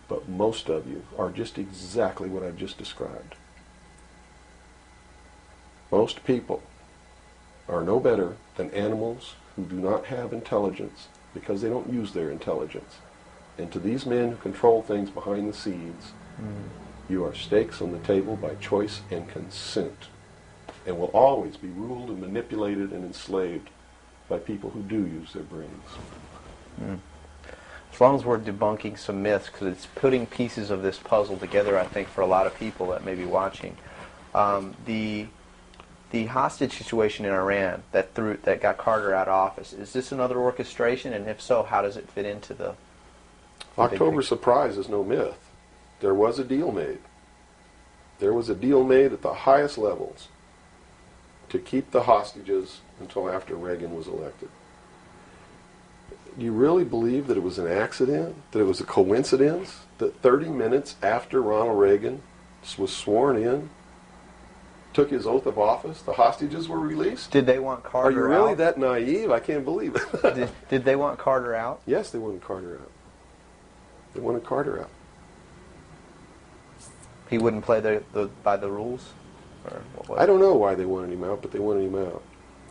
but most of you are just exactly what I've just described. Most people are no better than animals who do not have intelligence because they don't use their intelligence. And to these men who control things behind the scenes, you are stakes on the table by choice and consent, and will always be ruled and manipulated and enslaved by people who do use their brains. As long as we're debunking some myths, because it's putting pieces of this puzzle together, I think, for a lot of people that may be watching. The hostage situation in Iran that got Carter out of office, is this another orchestration? And if so, how does it fit into the October surprise is no myth. There was a deal made. There was a deal made at the highest levels to keep the hostages until after Reagan was elected. Do you really believe that it was an accident, that it was a coincidence, that 30 minutes after Ronald Reagan was sworn in, took his oath of office, the hostages were released? Did they want Carter out? Are you really that naive? I can't believe it. Did they want Carter out? Yes, they wanted Carter out. They wanted Carter out. He wouldn't play by the rules? Or what was I don't know why they wanted him out, but they wanted him out.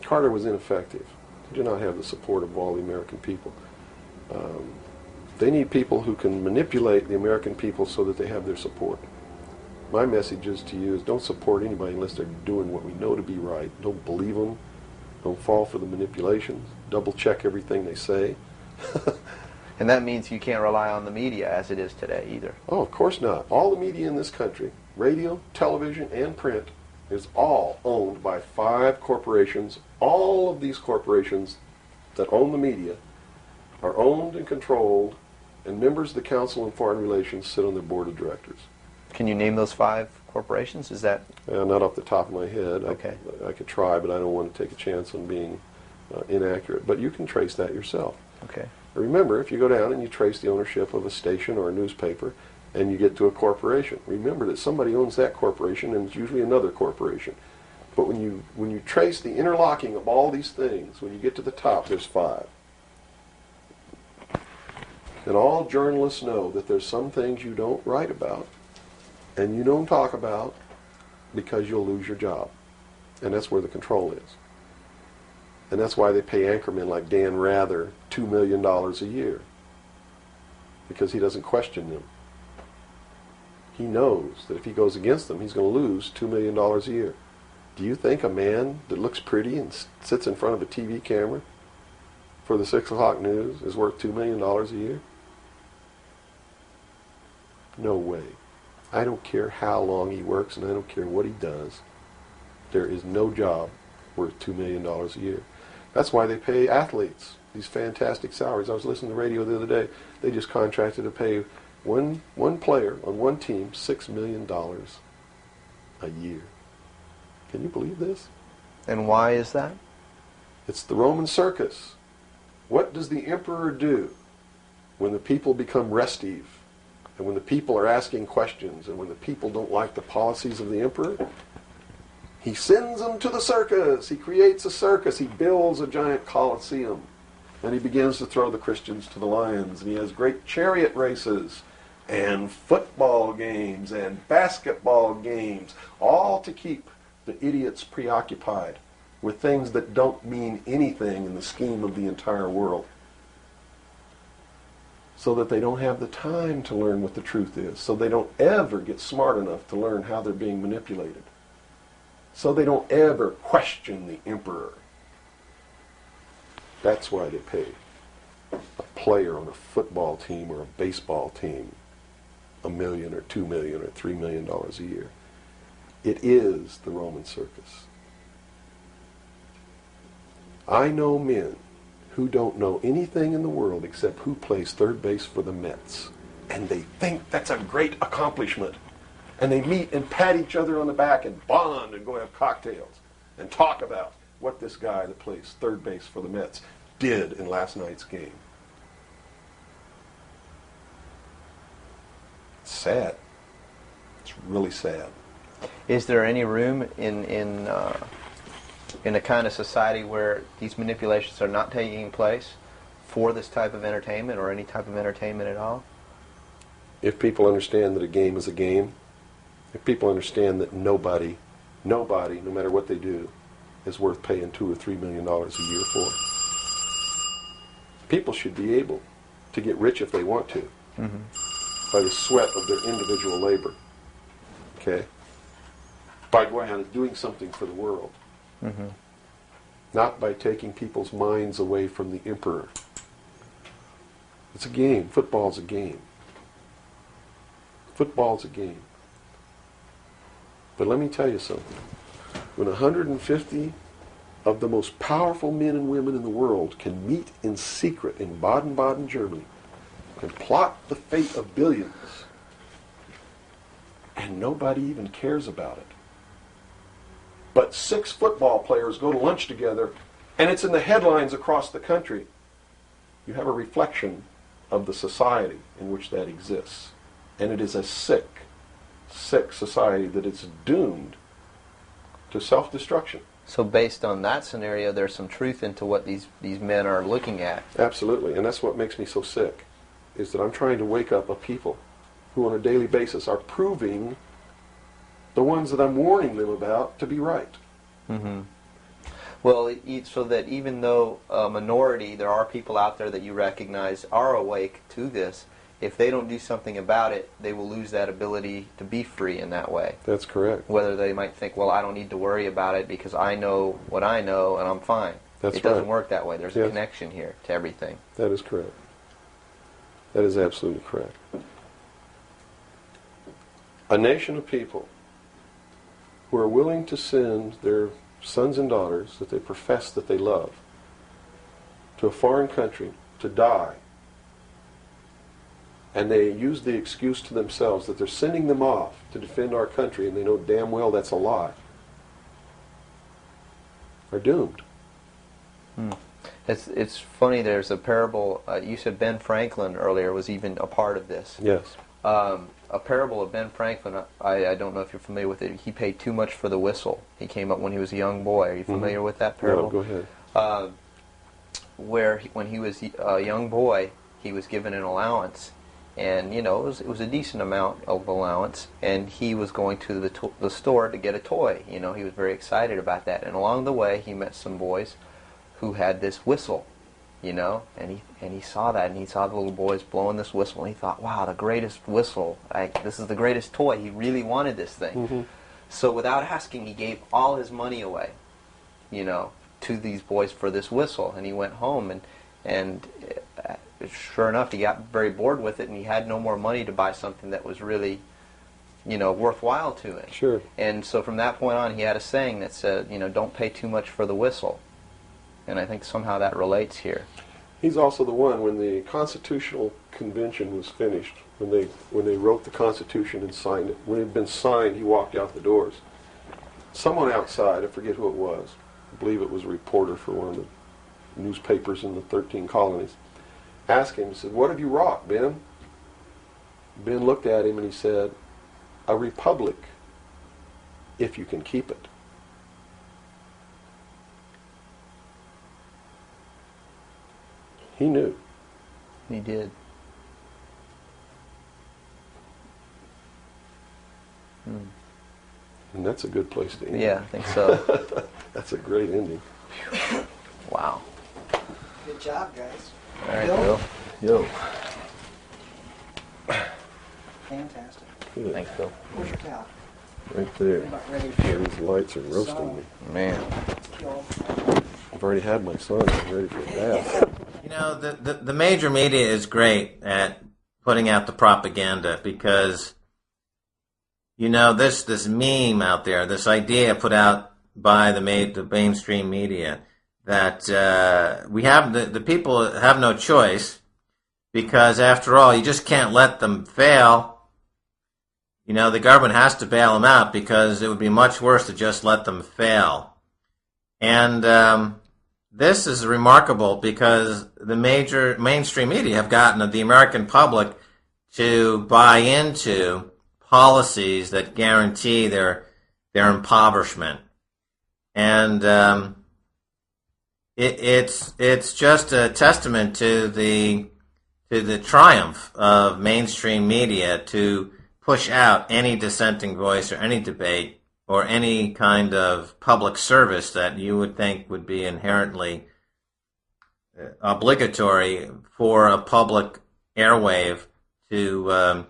Carter was ineffective. He did not have the support of all the American people. They need people who can manipulate the American people so that they have their support. My message is to you is don't support anybody unless they're doing what we know to be right. Don't believe them. Don't fall for the manipulations. Double check everything they say. And that means you can't rely on the media as it is today either. Oh, of course not. All the media in this country radio, television, and print is all owned by 5 corporations. All of these corporations that own the media are owned and controlled, and members of the Council on Foreign Relations sit on their board of directors. Can you name those 5 corporations? Is that Not off the top of my head. Okay. I could try, but I don't want to take a chance on being inaccurate. But you can trace that yourself. okay? Remember, if you go down and you trace the ownership of a station or a newspaper, and you get to a corporation, remember that somebody owns that corporation, and it's usually another corporation. But when you trace the interlocking of all these things, when you get to the top, there's 5. And all journalists know that there's some things you don't write about and you don't talk about because you'll lose your job. And that's where the control is. And that's why they pay anchormen like Dan Rather $2 million a year, because he doesn't question them. He knows that if he goes against them, he's going to lose $2 million a year. Do you think a man that looks pretty and sits in front of a TV camera for the 6 o'clock news is worth $2 million a year? No way. I don't care how long he works, and I don't care what he does. There is no job worth $2 million a year. That's why they pay athletes these fantastic salaries. I was listening to the radio the other day. They just contracted to pay one player on one team $6 million a year. Can you believe this? And why is that? It's the Roman circus. What does the emperor do when the people become restive, and when the people are asking questions, and when the people don't like the policies of the emperor? He sends them to the circus. He creates a circus. He builds a giant coliseum. And he begins to throw the Christians to the lions. And he has great chariot races and football games and basketball games, all to keep the idiots preoccupied with things that don't mean anything in the scheme of the entire world, so that they don't have the time to learn what the truth is, so they don't ever get smart enough to learn how they're being manipulated, so they don't ever question the emperor. That's why they pay a player on a football team or a baseball team $1 million or $2 million or $3 million a year. It is the Roman circus. I know men who don't know anything in the world except who plays third base for the Mets. And they think that's a great accomplishment. And they meet and pat each other on the back and bond and go have cocktails and talk about what this guy that plays third base for the Mets did in last night's game. It's sad. It's really sad. Is there any room in a kind of society where these manipulations are not taking place for this type of entertainment, or any type of entertainment at all? If people understand that a game is a game, if people understand that nobody, no matter what they do, is worth paying $2 or $3 million a year for, people should be able to get rich if they want to, by the sweat of their individual labor. Okay? By going out and doing something for the world. Not by taking people's minds away from the emperor. It's a game. Football's a game. Football's a game. But let me tell you something. When 150 of the most powerful men and women in the world can meet in secret in Baden-Baden, Germany, and plot the fate of billions, and nobody even cares about it, but 6 football players go to lunch together, and it's in the headlines across the country, you have a reflection of the society in which that exists. And it is a sick society that is doomed to self-destruction. So based on that scenario, there's some truth into what these men are looking at. Absolutely, and that's what makes me so sick, is that I'm trying to wake up a people who on a daily basis are proving the ones that I'm warning them about to be right. Well, so that even though a minority, there are people out there that you recognize are awake to this, if they don't do something about it, they will lose that ability to be free in that way. That's correct. Whether they might think, well, I don't need to worry about it because I know what I know and I'm fine. That's it doesn't right. work that way. There's a connection here to everything. That is correct. That is absolutely correct. A nation of people who are willing to send their sons and daughters that they profess that they love to a foreign country to die, and they use the excuse to themselves that they're sending them off to defend our country, and they know damn well that's a lie, are doomed. It's funny, there's a parable, you said Ben Franklin earlier was even a part of this. Yes. A parable of Ben Franklin, I don't know if you're familiar with it. He paid too much for the whistle. He came up when he was a young boy. Are you familiar with that parable? No, go ahead. When he was a young boy, he was given an allowance. And, it was a decent amount of allowance. And he was going to the store to get a toy. He was very excited about that. And along the way, he met some boys who had this whistle. And he saw that, and he saw the little boys blowing this whistle, and he thought, wow, the greatest whistle. This is the greatest toy. He really wanted this thing. So without asking, he gave all his money away, to these boys for this whistle. And he went home, and sure enough, he got very bored with it, and he had no more money to buy something that was really, worthwhile to him. Sure. And so from that point on, he had a saying that said, don't pay too much for the whistle. And I think somehow that relates here. He's also the one, when the Constitutional Convention was finished, when they wrote the Constitution and signed it, when it had been signed, he walked out the doors. Someone outside, I forget who it was, I believe it was a reporter for one of the newspapers in the 13 colonies, asked him, he said, "What have you wrought, Ben?" Ben looked at him and he said, "A republic, if you can keep it." He knew. He did. And that's a good place to end. Yeah, I think so. That's a great ending. Wow. Good job, guys. All right, Bill? Bill. Yo. Fantastic. Good. Thanks, Bill. Where's your towel? Right there. I'm about ready Yeah, to these lights are roasting me. Man. kill. I've already had my son. I'm ready for a bath. The major media is great at putting out the propaganda because, this meme out there, this idea put out by the mainstream media that we have the people have no choice because, after all, you just can't let them fail. The government has to bail them out because it would be much worse to just let them fail. And this is remarkable because the major mainstream media have gotten the American public to buy into policies that guarantee their impoverishment, and it's just a testament to the triumph of mainstream media to push out any dissenting voice or any debate or any kind of public service that you would think would be inherently obligatory for a public airwave to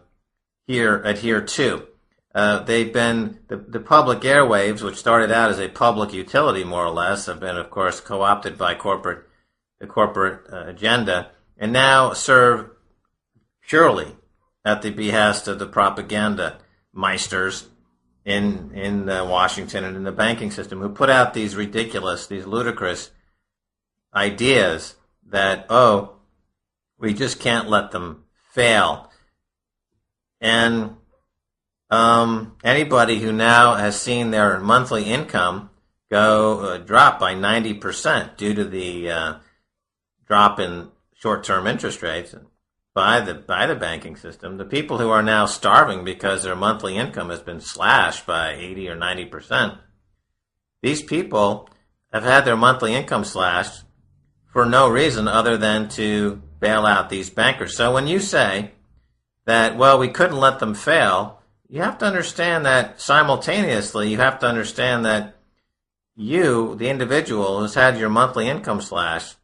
adhere to. They've been, the public airwaves, which started out as a public utility more or less, have been, of course, co-opted by the corporate agenda, and now serve purely at the behest of the propaganda meisters in Washington and in the banking system, who put out these ridiculous, these ludicrous ideas that, we just can't let them fail. And anybody who now has seen their monthly income drop by 90% due to the drop in short-term interest rates by the banking system, the people who are now starving because their monthly income has been slashed by 80 or 90%, these people have had their monthly income slashed for no reason other than to bail out these bankers. So when you say that, we couldn't let them fail, you have to understand that simultaneously you have to understand that you, the individual who's had your monthly income slashed,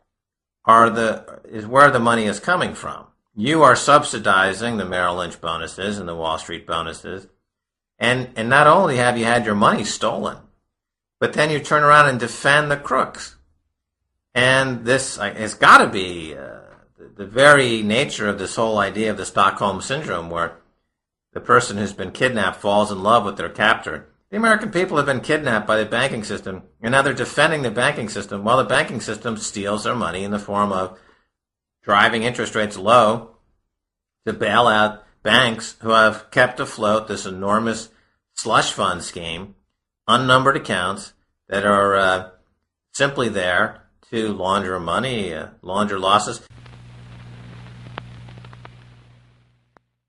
is where the money is coming from. You are subsidizing the Merrill Lynch bonuses and the Wall Street bonuses, and not only have you had your money stolen, but then you turn around and defend the crooks. And this has got to be the very nature of this whole idea of the Stockholm Syndrome, where the person who's been kidnapped falls in love with their captor. The American people have been kidnapped by the banking system, and now they're defending the banking system while the banking system steals their money in the form of driving interest rates low to bail out banks who have kept afloat this enormous slush fund scheme, unnumbered accounts that are simply there to launder money, launder losses.